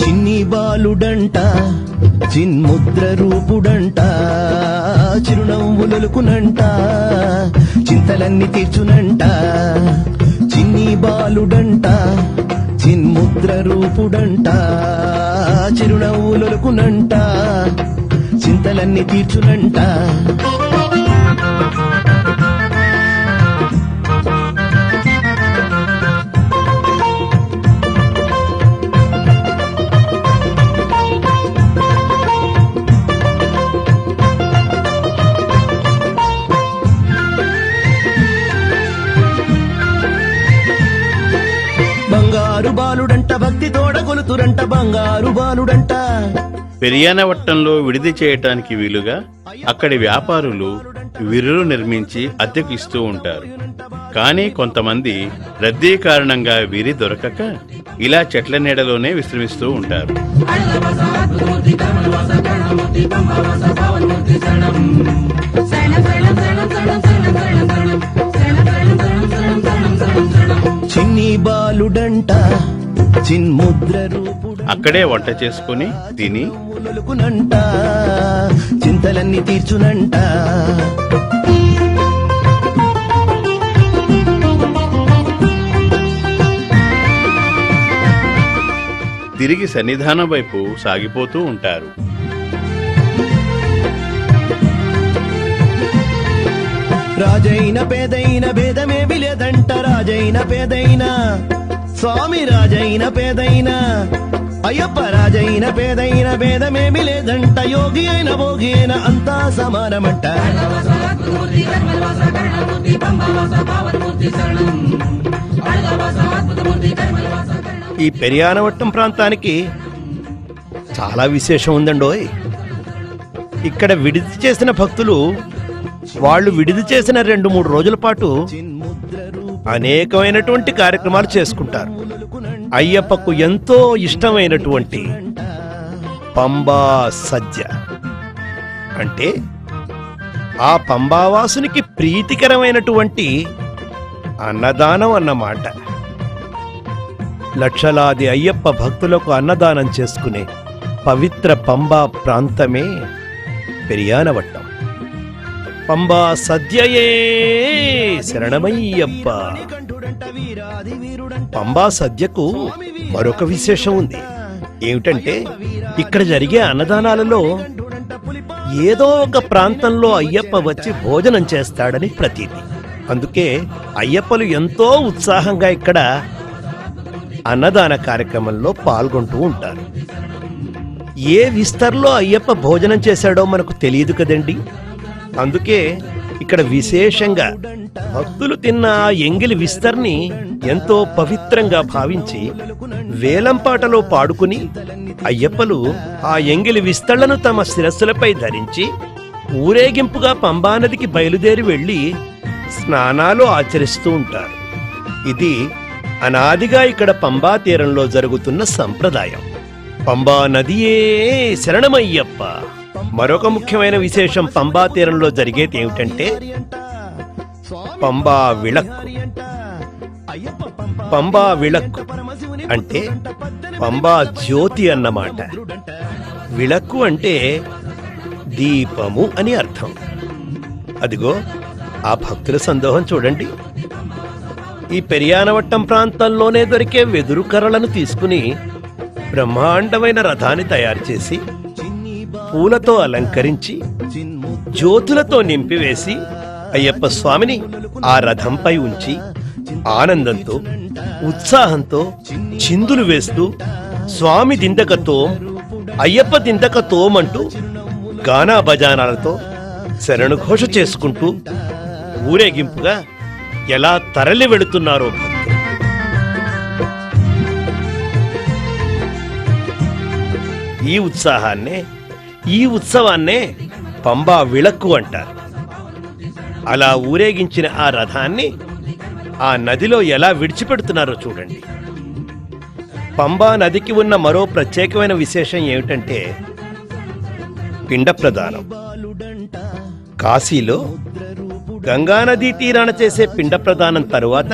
చిన్ని బాలుడంట, చిన్ముద్ర రూపుడంట, చిరునవ్వులొలుకునంట, చింతలన్నీ తీర్చునంట. చిన్ని బాలుడంట, చిన్ముద్ర రూపుడంట, చిరునవ్వులొలుకునంట, చింతలన్నీ తీర్చునంట. బంగారు బాలుడంట, భక్తి తోడగొలుతురంట, బంగారు బాలుడంట. పెరియానవట్టంలో విడిది చేయటానికి వీలుగా అక్కడి వ్యాపారులు విరులు నిర్మించి అద్దెకు ఇస్తూ ఉంటారు. కానీ కొంతమంది రద్దీ కారణంగా వీరి దొరకక ఇలా చెట్ల నీడలోనే విశ్రమిస్తూ ఉంటారు. చిన్ని బాలుడంట, చిన్ముద్ర రూపుడంట, అక్కడే వంట చేసుకుని తిని ఒలుకునంట, చింతలన్నీ తీర్చునంట. తిరిగి సన్నిధానం వైపు సాగిపోతూ ఉంటారు. రాజైన పేదైన భేదమేమి లేదంట, రాజైన పేదైన స్వామి, రాజైన పేదైన అయ్యప్ప, రాజైన పేదైన భేదమేమి లేదంట. యోగి అయిన భోగి అయిన అంతా సమానమంట. ఈ పెరియానవట్టం ప్రాంతానికి చాలా విశేషం ఉందండోయ్. ఇక్కడ విడిది చేసిన భక్తులు వాళ్ళు విడిది చేసిన 2-3 రోజుల పాటు అనేకమైనటువంటి కార్యక్రమాలు చేసుకుంటారు. అయ్యప్పకు ఎంతో ఇష్టమైనటువంటి పంబా సద్య అంటే ఆ పంబావాసునికి ప్రీతికరమైనటువంటి అన్నదానం అన్నమాట. లక్షలాది అయ్యప్ప భక్తులకు అన్నదానం చేసుకునే పవిత్ర పంబా ప్రాంతమే పెరియానవట్టం. పంబా సద్యయే శరణమయ్యప్ప. పంబా సద్యకు మరొక విశేషం ఉంది. ఏమిటంటే ఇక్కడ జరిగే అన్నదానాలలో ఏదో ఒక ప్రాంతంలో అయ్యప్ప వచ్చి భోజనం చేస్తాడని ప్రతీతి. అందుకే అయ్యప్పలు ఎంతో ఉత్సాహంగా ఇక్కడ అన్నదాన కార్యక్రమంలో పాల్గొంటూ ఉంటారు. ఏ విస్తర్లో అయ్యప్ప భోజనం చేశాడో మనకు తెలియదు కదండి. అందుకే ఇక్కడ విశేషంగా భక్తులు తిన్న ఆ ఎంగిలి విస్తర్ని ఎంతో పవిత్రంగా భావించి వేలంపాటలో పాడుకుని అయ్యప్పలు ఆ ఎంగిలి విస్తళ్లను తమ శిరస్సులపై ధరించి ఊరేగింపుగా పంబానదికి బయలుదేరి వెళ్లి స్నానాలు ఆచరిస్తూ ఉంటారు. ఇది అనాదిగా ఇక్కడ పంబా తీరంలో జరుగుతున్న సంప్రదాయం. పంబా నదియే శరణమయ్యప్ప. మరొక ముఖ్యమైన విశేషం పంబా తీరంలో జరిగేది ఏమిటంటే పంబా విళక్కు. పంబా విళక్కు అంటే పంబా జ్యోతి అన్నమాట. విళక్కు అంటే దీపము అని అర్థం. అదిగో ఆ భక్తుల సందోహం చూడండి. ఈ పెరియానవట్టం ప్రాంతంలోనే దొరికే వెదురు కర్రలను తీసుకుని బ్రహ్మాండమైన రథాన్ని తయారు చేసి పూలతో అలంకరించి జ్యోతులతో నింపివేసి అయ్యప్ప స్వామిని ఆ రథంపై ఉంచి ఆనందంతో ఉత్సాహంతో చిందులు వేస్తూ స్వామి దిందకతోం అయ్యప్ప దిందకతోం అంటూ గానా బజానాలతో శరణుఘోష చేసుకుంటూ ఊరేగింపుగా ఎలా తరలి వెళుతున్నారో. ఈ ఉత్సవాన్నే పంబా విళక్కు అంటారు. అలా ఊరేగించిన ఆ రథాన్ని ఆ నదిలో ఎలా విడిచిపెడుతున్నారో చూడండి. పంబా నదికి ఉన్న మరో ప్రత్యేకమైన విశేషం ఏమిటంటే పిండ ప్రదానం. కాశీలో గంగానదీ తీరాన చేసే పిండ ప్రదానం తరువాత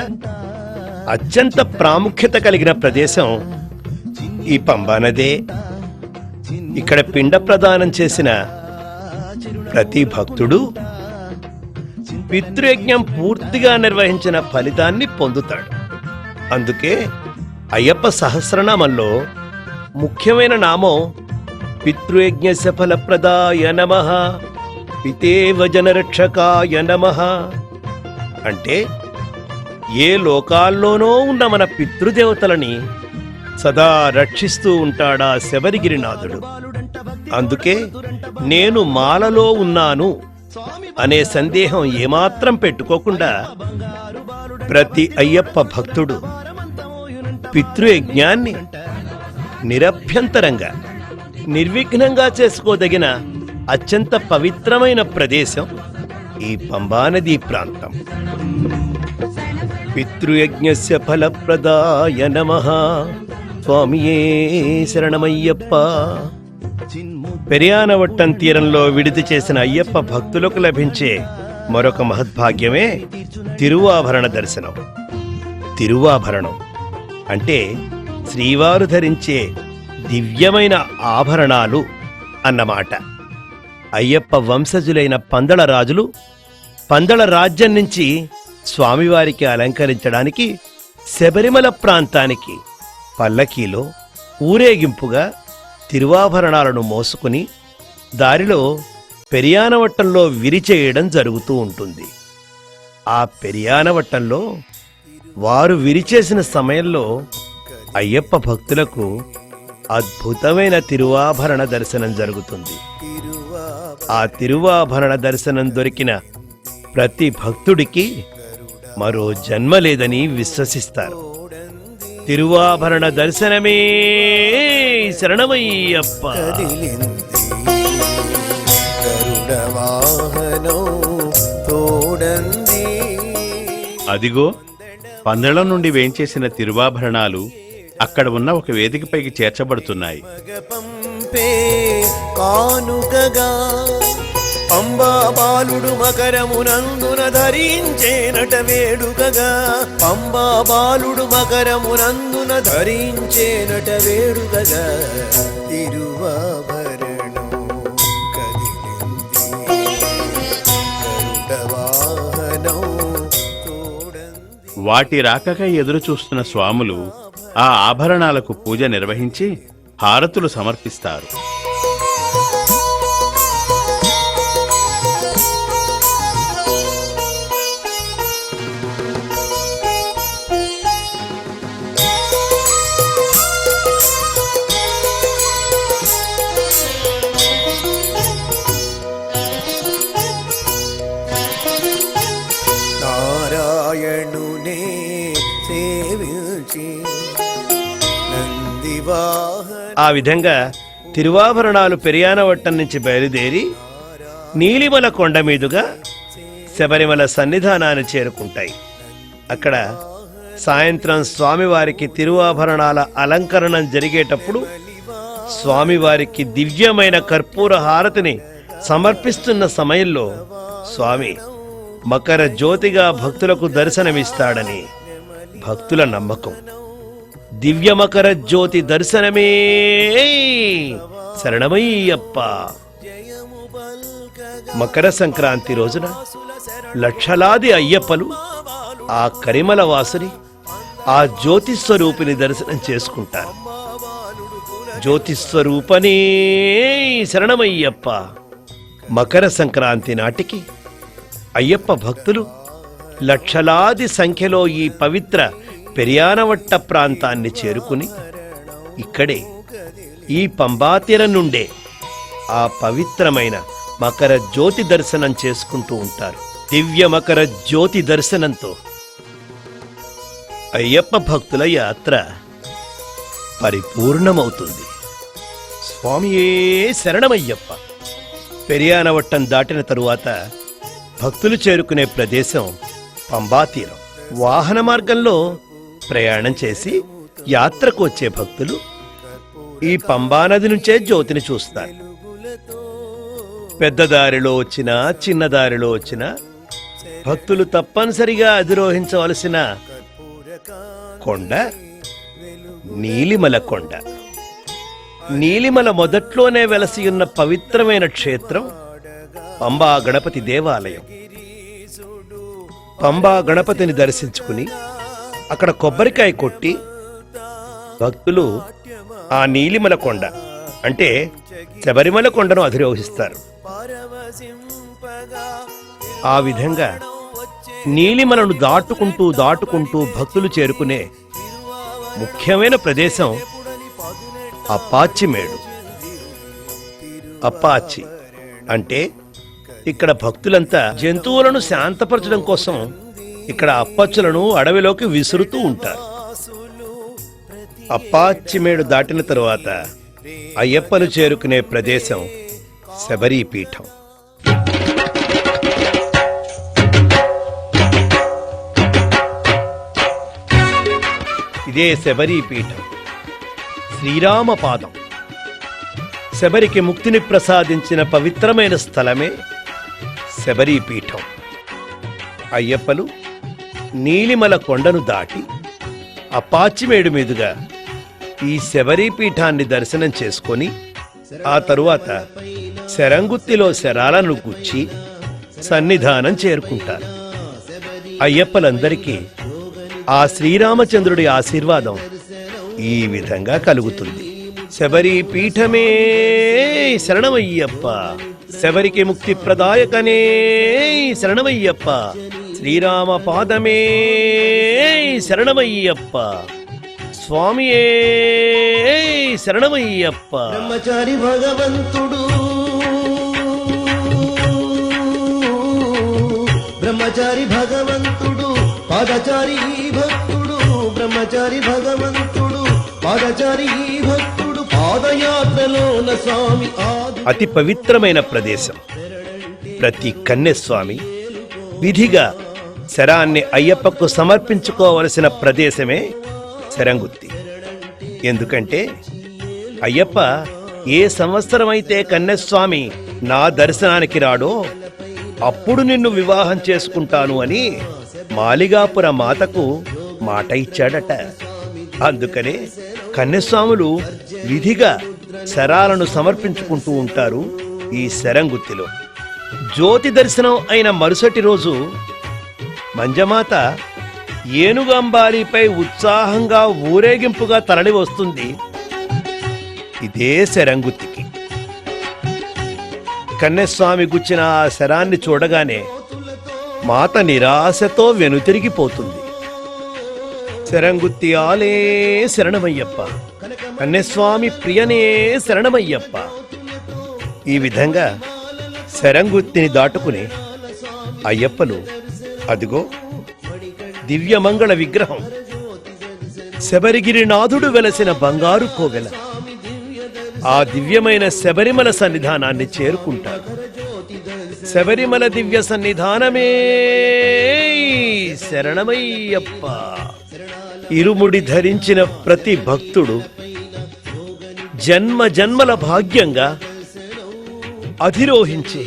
అత్యంత ప్రాముఖ్యత కలిగిన ప్రదేశం ఈ పంబా నదే. ఇక్కడ పిండ ప్రదానం చేసిన ప్రతి భక్తుడు పితృయజ్ఞం పూర్తిగా నిర్వహించిన ఫలితాన్ని పొందుతాడు. అందుకే అయ్యప్ప సహస్రనామంలో ముఖ్యమైన నామం పితృయజ్ఞ ఫలప్రదాయ నమః, పితేవ జనరక్షకాయ నమః. అంటే ఏ లోకాల్లోనో ఉన్న మన పితృదేవతలని సదా రక్షిస్తూ ఉంటాడా శబరిగిరినాథుడు. అందుకే నేను మాలలో ఉన్నాను అనే సందేహం ఏమాత్రం పెట్టుకోకుండా ప్రతి అయ్యప్ప భక్తుడు పితృయజ్ఞాన్ని నిరభ్యంతరంగా నిర్విఘ్నంగా చేసుకోదగిన అత్యంత పవిత్రమైన ప్రదేశం ఈ పంబానదీ ప్రాంతం. పితృయజ్ఞస్య ఫలప్రదాయ నమః. స్వామియే శరణమయ్యప్ప. పెరియానవట్టం తీరంలో విడిది చేసిన అయ్యప్ప భక్తులకు లభించే మరొక మహద్భాగ్యమే తిరువాభరణ దర్శనం. తిరువాభరణం అంటే శ్రీవారు ధరించే దివ్యమైన ఆభరణాలు అన్నమాట. అయ్యప్ప వంశజులైన పందళ రాజులు పందళ రాజ్యం నుంచి స్వామివారికి అలంకరించడానికి శబరిమల ప్రాంతానికి పల్లకీలో ఊరేగింపుగా తిరువాభరణాలను మోసుకుని దారిలో పెరియానవట్టంలో విరిచేయడం జరుగుతూ ఉంటుంది. ఆ పెరియానవట్టంలో వారు విరిచేసిన సమయంలో అయ్యప్ప భక్తులకు అద్భుతమైన తిరువాభరణ దర్శనం జరుగుతుంది. ఆ తిరువాభరణ దర్శనం దొరికిన ప్రతి భక్తుడికి మరో జన్మ లేదని విశ్వసిస్తారు. తిరువాభరణ దర్శనమే శరణమయ్యప్ప. గరుడ వాహనం తోడంది అదిగో పందెళం నుండి వేంచేసిన తిరువాభరణాలు అక్కడ ఉన్న ఒక వేదికపైకి చేర్చబడుతున్నాయి. పంపే కానుకగా పంబా బాలుడు మకరమునందున ధరించేనట వేడుకగా పంబా బాలుడు మకరమునందున ధరించేనట వేడుకగా తిరువాభరణం కదిలింది గరుడవాహనం తోడంది. వాటి రాకకై ఎదురు చూస్తున్న స్వాములు ఆ ఆభరణాలకు పూజ నిర్వహించి హారతులు సమర్పిస్తారు. నారాయణునే సేవించి నందివాహన ఆ విధంగా తిరువాభరణాలు పెరియానవట్టం నుంచి బయలుదేరి నీలిమల కొండ మీదుగా శబరిమల సన్నిధానాన్ని చేరుకుంటాయి. అక్కడ సాయంత్రం స్వామివారికి తిరువాభరణాల అలంకరణం జరిగేటప్పుడు స్వామివారికి దివ్యమైన కర్పూర హారతిని సమర్పిస్తున్న సమయంలో స్వామి మకర జ్యోతిగా భక్తులకు దర్శనమిస్తాడని భక్తుల నమ్మకం. దివ్య మకర జ్యోతి దర్శనమే శరణమయ్యప్ప. మకర సంక్రాంతి రోజున లక్షలాది అయ్యప్పలు ఆ కరిమల వాసుని ఆ జ్యోతిస్వరూపిని దర్శనం చేసుకుంటారు. జ్యోతిస్వరూపనే శరణమయ్యప్ప. మకర సంక్రాంతి నాటికి అయ్యప్ప భక్తులు లక్షలాది సంఖ్యలో ఈ పవిత్ర పెరియానవట్ట ప్రాంతాన్ని చేరుకుని ఇక్కడే ఈ పంబాతీరం నుండే ఆ పవిత్రమైన మకర జ్యోతి దర్శనం చేసుకుంటూ ఉంటారు. దివ్య మకర జ్యోతి దర్శనంతో అయ్యప్ప భక్తుల యాత్ర పరిపూర్ణమవుతుంది. స్వామియే శరణమయ్యప్ప. పెరియానవట్టం దాటిన తరువాత భక్తులు చేరుకునే ప్రదేశం పంబాతీరం. వాహన మార్గంలో ప్రయాణం చేసి యాత్రకు వచ్చే భక్తులు ఈ పంబానది నుంచే జ్యోతిని చూస్తారు. పెద్ద దారిలో వచ్చినా చిన్న దారిలో వచ్చినా భక్తులు తప్పనిసరిగా అధిరోహించవలసిన కొండ నీలిమల కొండ. నీలిమల మొదట్లోనే వెలసి ఉన్న పవిత్రమైన క్షేత్రం పంబా గణపతి దేవాలయం. పంబా గణపతిని దర్శించుకుని అక్కడ కొబ్బరికాయ కొట్టి భక్తులు ఆ నీలిమల కొండ అంటే శబరిమల కొండను అధిరోహిస్తారు. ఆ విధంగా నీలిమలను దాటుకుంటూ దాటుకుంటూ భక్తులు చేరుకునే ముఖ్యమైన ప్రదేశం అప్పాచిమేడు. అప్పాచి అంటే ఇక్కడ భక్తులంతా జంతువులను శాంతపరచడం కోసం ఇక్కడ అప్పచ్చులను అడవిలోకి విసురుతూ ఉంటారు. అప్పాచిమేడు దాటిన తరువాత అయ్యప్పను చేరుకునే ప్రదేశం శబరీపీఠం. ఇదే శబరీపీఠం. శ్రీరామ పాదం. శబరికి ముక్తిని ప్రసాదించిన పవిత్రమైన స్థలమే శబరీపీఠం. అయ్యప్పలు నీలిమల కొండను దాటి అప్పాచిమేడు మీదుగా ఈ శబరీపీఠాన్ని దర్శనం చేసుకొని ఆ తరువాత శరంగుత్తిలో శరాలను గుచ్చి సన్నిధానం చేరుకుంటారు. అయ్యప్పలందరికీ ఆ శ్రీరామచంద్రుడి ఆశీర్వాదం ఈ విధంగా కలుగుతుంది. శబరీపీఠమే శరణమయ్యప్ప. శబరికి ముక్తి ప్రదాయకనే శరణమయ్యప్ప. శ్రీరామ పాదమే శరణమయ్యప్ప. స్వామియే శరణమయ్యప్ప. బ్రహ్మచారి భగవంతుడు బ్రహ్మచారి భగవంతుడు పాదచారి భక్తుడు బ్రహ్మచారి భగవంతుడు పాదచారి భక్తుడు పాదయాత్రలోన స్వామి అతి పవిత్రమైన ప్రదేశం. ప్రతి కన్యస్వామి విధిగా శరాన్ని అయ్యప్పకు సమర్పించుకోవలసిన ప్రదేశమే శరంగుత్తి. ఎందుకంటే అయ్యప్ప ఏ సంవత్సరమైతే కన్యస్వామి నా దర్శనానికి రాడో అప్పుడు నిన్ను వివాహం చేసుకుంటాను అని మాలిగాపుర మాతకు మాట ఇచ్చాడట. అందుకనే కన్యస్వాములు విధిగా శరాలను సమర్పించుకుంటూ ఉంటారు ఈ శరంగుత్తిలో. జ్యోతి దర్శనం అయిన మరుసటి రోజు మంజమాత ఏనుగంబారిపై ఉత్సాహంగా ఊరేగింపుగా తరలి వస్తుంది ఇదే శరంగుత్తికి. కన్యస్వామి గుచ్చిన ఆ శరాన్ని చూడగానే మాత నిరాశతో వెనుతిరిగిపోతుంది. శరంగుత్తి ఆలే శరణమయ్యప్ప, కన్యస్వామి ప్రియనే శరణమయ్యప్ప. ఈ విధంగా శరంగుత్తిని దాటుకుని అయ్యప్పలు అదిగో దివ్యమంగళ విగ్రహం శబరిగిరినాథుడు వెలసిన బంగారు కోవెల ఆ దివ్యమైన శబరిమల సన్నిధానాన్ని చేరుకుంటారు. శబరిమల దివ్య సన్నిధానమే శరణమయ్యప్ప. ఇరుముడి ధరించిన ప్రతి భక్తుడు జన్మ జన్మల భాగ్యంగా అధిరోహించే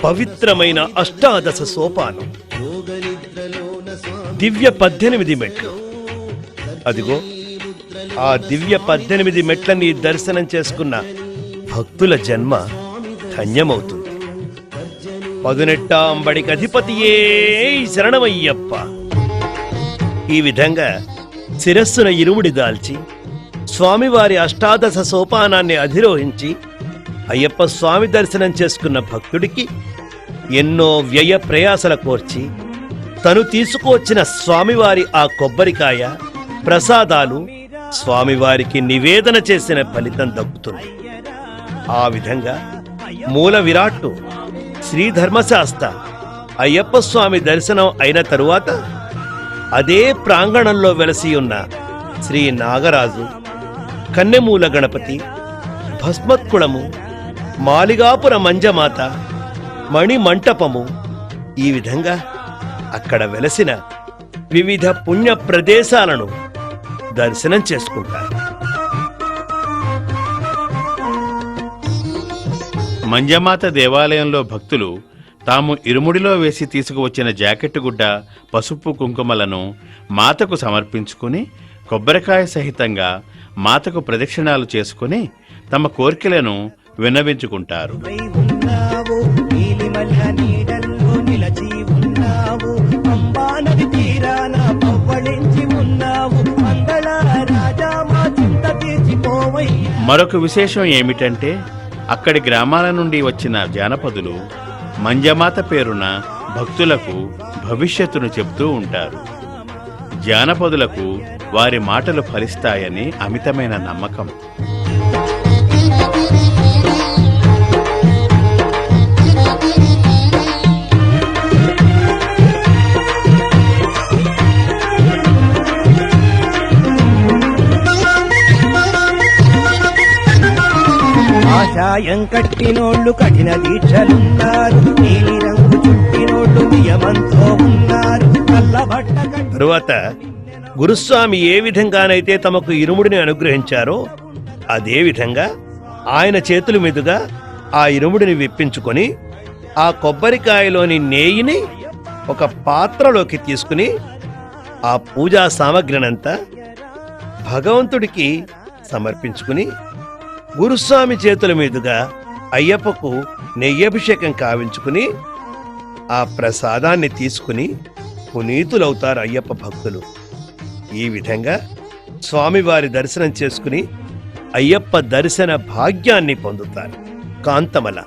పవిత్రమైన అష్టాదశ సోపానం దివ్య 18 మెట్లు. అదిగో ఆ దివ్య 18 మెట్లని దర్శనం చేసుకున్న భక్తుల జన్మ ధన్యమవుతుంది. పదునెట్టాంబడికి అధిపతియే శరణమయ్యప్ప. ఈ విధంగా శిరస్సున ఇరుముడి దాల్చి స్వామివారి అష్టాదశ సోపానాన్ని అధిరోహించి అయ్యప్ప స్వామి దర్శనం చేసుకున్న భక్తుడికి ఎన్నో వ్యయ ప్రయాసల కోర్చి తను తీసుకువచ్చిన స్వామివారి ఆ కొబ్బరికాయ ప్రసాదాలు స్వామివారికి నివేదన చేసిన ఫలితం దక్కుతుంది. ఆ విధంగా మూల విరాట్టు శ్రీ ధర్మశాస్త్ర అయ్యప్ప స్వామి దర్శనం అయిన తరువాత అదే ప్రాంగణంలో వెలసి ఉన్న శ్రీ నాగరాజు, కన్నెమూల గణపతి, భస్మత్కుళము, మాలిగాపుర మంజమాత, మణిమంటపము, ఈ విధంగా అక్కడ వెలసిన వివిధ పుణ్య ప్రదేశాలను దర్శనం చేసుకుంటారు. మంజమాత దేవాలయంలో భక్తులు తాము ఇరుముడిలో వేసి తీసుకువచ్చిన జాకెట్టు గుడ్డ, పసుపు కుంకుమలను మాతకు సమర్పించుకుని కొబ్బరికాయ సహితంగా మాతకు ప్రదక్షిణాలు చేసుకుని తమ కోరికలను విన్నవించుకుంటారు. మరొక విశేషం ఏమిటంటే అక్కడి గ్రామాల నుండి వచ్చిన జానపదులు మంజమాత పేరున భక్తులకు భవిష్యత్తును చెప్తూ ఉంటారు. జానపదులకు వారి మాటలు ఫలిస్తాయని అమితమైన నమ్మకం. ఆశాయం కట్టినోళ్ళు కఠిన దీక్షలున్నారు, నీలి రంగు చుట్టినోళ్ళు నియమంతో ఉన్నారు. తరువాత గురుస్వామి ఏ విధంగానైతే తమకు ఇరుముడిని అనుగ్రహించారో అదే విధంగా ఆయన చేతుల మీదుగా ఆ ఇరుముడిని విప్పించుకొని ఆ కొబ్బరికాయలోని నేయిని ఒక పాత్రలోకి తీసుకుని ఆ పూజా సామగ్రినంతా భగవంతుడికి సమర్పించుకుని గురుస్వామి చేతుల మీదుగా అయ్యప్పకు నెయ్యభిషేకం కావించుకుని ఆ ప్రసాదాన్ని తీసుకుని పునీతులవుతారు అయ్యప్ప భక్తులు. ఈ విధంగా స్వామివారి దర్శనం చేసుకుని అయ్యప్ప దర్శన భాగ్యాన్ని పొందుతారు. కాంతమల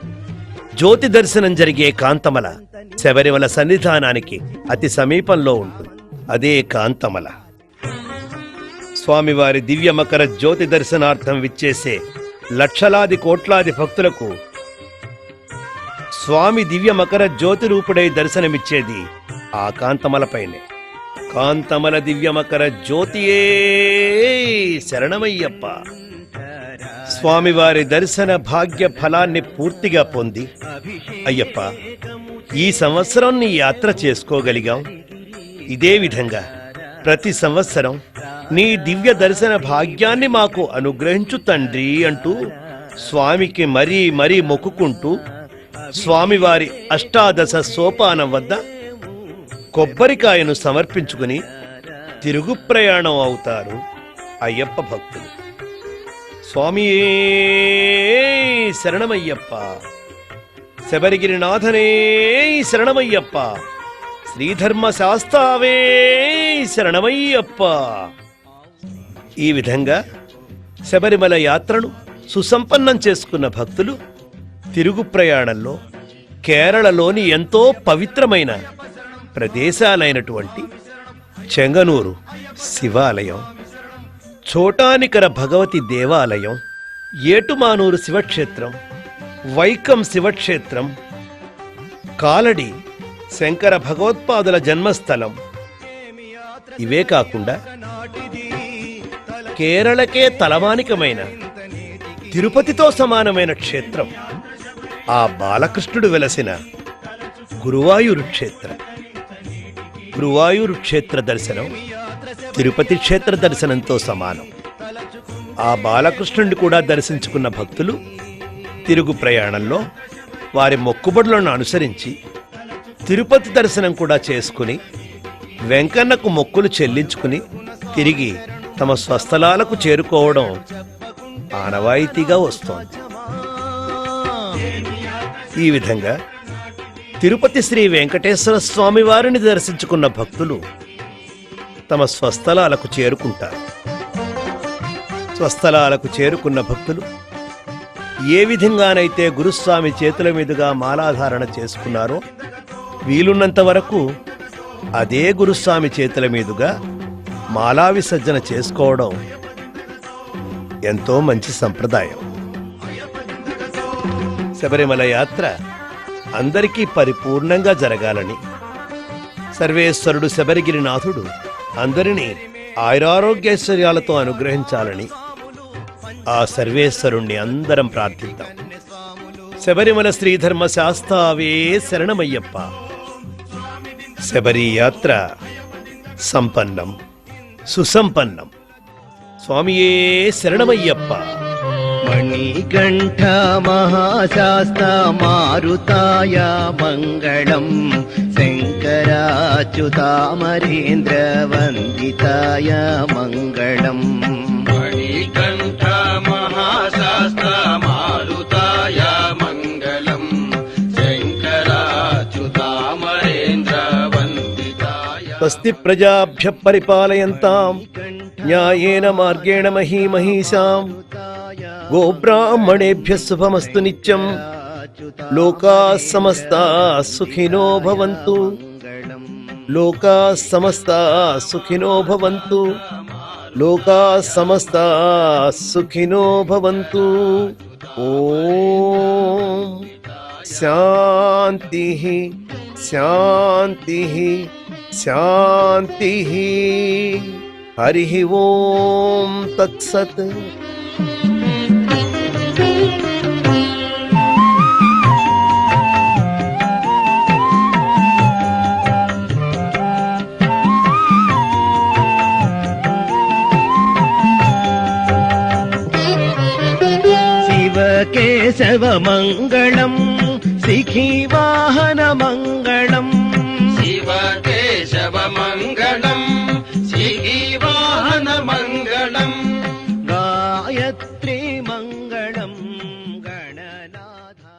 జ్యోతి దర్శనం జరిగే కాంతమల శబరిమల సన్నిధానానికి అతి సమీపంలో ఉంటుంది. అదే కాంతమల. స్వామివారి దివ్య మకర జ్యోతి దర్శనార్థం విచ్చేసే లక్షలాది కోట్లాది భక్తులకు స్వామి దివ్య మకర జ్యోతి రూపుడై దర్శనమిచ్చేది ఆ కాంతమలపైనే. కాంతమల దివ్య మకర జ్యోతియే శరణమయ్యప్ప. స్వామివారి దర్శన భాగ్య ఫలాన్ని పూర్తిగా పొంది అయ్యప్ప ఈ సంవత్సరం నీ యాత్ర చేసుకోగలిగాం. ఇదే విధంగా ప్రతి సంవత్సరం నీ దివ్య దర్శన భాగ్యాన్ని మాకు అనుగ్రహించు తండ్రి అంటూ స్వామికి మరీ మరీ మొక్కుకుంటూ స్వామివారి అష్టాదశ సోపానం వద్ద కొబ్బరికాయను సమర్పించుకుని తిరుగు ప్రయాణం అవుతారు అయ్యప్ప భక్తులు. స్వామి శరణమయ్యప్ప, శబరిగిరినాథనే శరణమయ్యప్ప, శ్రీధర్మ శాస్త్రావే శరణమయ్యప్ప. ఈ విధంగా శబరిమల యాత్రను సుసంపన్నం చేసుకున్న భక్తులు తిరుగు ప్రయాణంలో కేరళలోని ఎంతో పవిత్రమైన ప్రదేశాలైనటువంటి చెంగనూరు శివాలయం, చోటానికర భగవతి దేవాలయం, ఏటుమానూరు శివక్షేత్రం, వైకం శివక్షేత్రం, కాలడి శంకర భగవత్పాదుల జన్మస్థలం, ఇవే కాకుండా కేరళకే తలమానికమైన తిరుపతితో సమానమైన క్షేత్రం ఆ బాలకృష్ణుడు వెలసిన గురువాయూరు క్షేత్రం. గురువాయూరు క్షేత్ర దర్శనం తిరుపతి క్షేత్ర దర్శనంతో సమానం. ఆ బాలకృష్ణుడిని కూడా దర్శించుకున్న భక్తులు తిరుగు ప్రయాణంలో వారి మొక్కుబడులను అనుసరించి తిరుపతి దర్శనం కూడా చేసుకుని వెంకన్నకు మొక్కులు చెల్లించుకుని తిరిగి తమ స్వస్థలాలకు చేరుకోవడం ఆనవాయితీగా వస్తోంది. ఈ విధంగా తిరుపతి శ్రీ వెంకటేశ్వర స్వామి వారిని దర్శించుకున్న భక్తులు తమ స్వస్థలాలకు చేరుకుంటారు. స్వస్థలాలకు చేరుకున్న భక్తులు ఏ విధంగానైతే గురుస్వామి చేతుల మీదుగా మాలాధారణ చేసుకున్నారో వీలున్నంత వరకు అదే గురుస్వామి చేతుల మీదుగా మాలా విసర్జన చేసుకోవడం ఎంతో మంచి సంప్రదాయం. శబరిమల యాత్ర అందరికీ పరిపూర్ణంగా జరగాలని, సర్వేశ్వరుడు శబరిగిరినాథుడు అందరినీ ఆయురారోగ్యైశ్వర్యాలతో అనుగ్రహించాలని ఆ సర్వేశ్వరుణ్ణి అందరం ప్రార్థిద్దాం. శబరిమల శ్రీధర్మ శాస్త్రావే శరణమయ్యప్ప. శబరి యాత్ర సంపన్నం, సుసంపన్నం. స్వామియే శరణమయ్యప్ప. మణికంఠ మహాశాస్త్ర మారుతాయ మంగళం, శంకరాచ్యుతామరేంద్ర వందితాయ మంగళం. మణికంఠ మహాశాస్త్ర మారుతాయ మంగళం, శంకరాచ్యుతామరేంద్ర వందితాయ. స్వస్తి ప్రజాభ్య పరిపాలయంతాం న్యాయేన మార్గేణ మహీమహీషాం. గోబ్రాహ్మణేభ్య శుభమస్తు నిత్యం. లోకాః సమస్తాః సుఖినో భవంతు. లోకాః సమస్తాః సుఖినో భవంతు. లోకాః సమస్తాః సుఖినో భవంతు. ఓం శాంతిః శాంతిః శాంతిః. హరిః ఓం తత్సత్. శివకేశవ మంగళం, శిఖీవాహన మంగళం. శివ కేశవ మంగళం,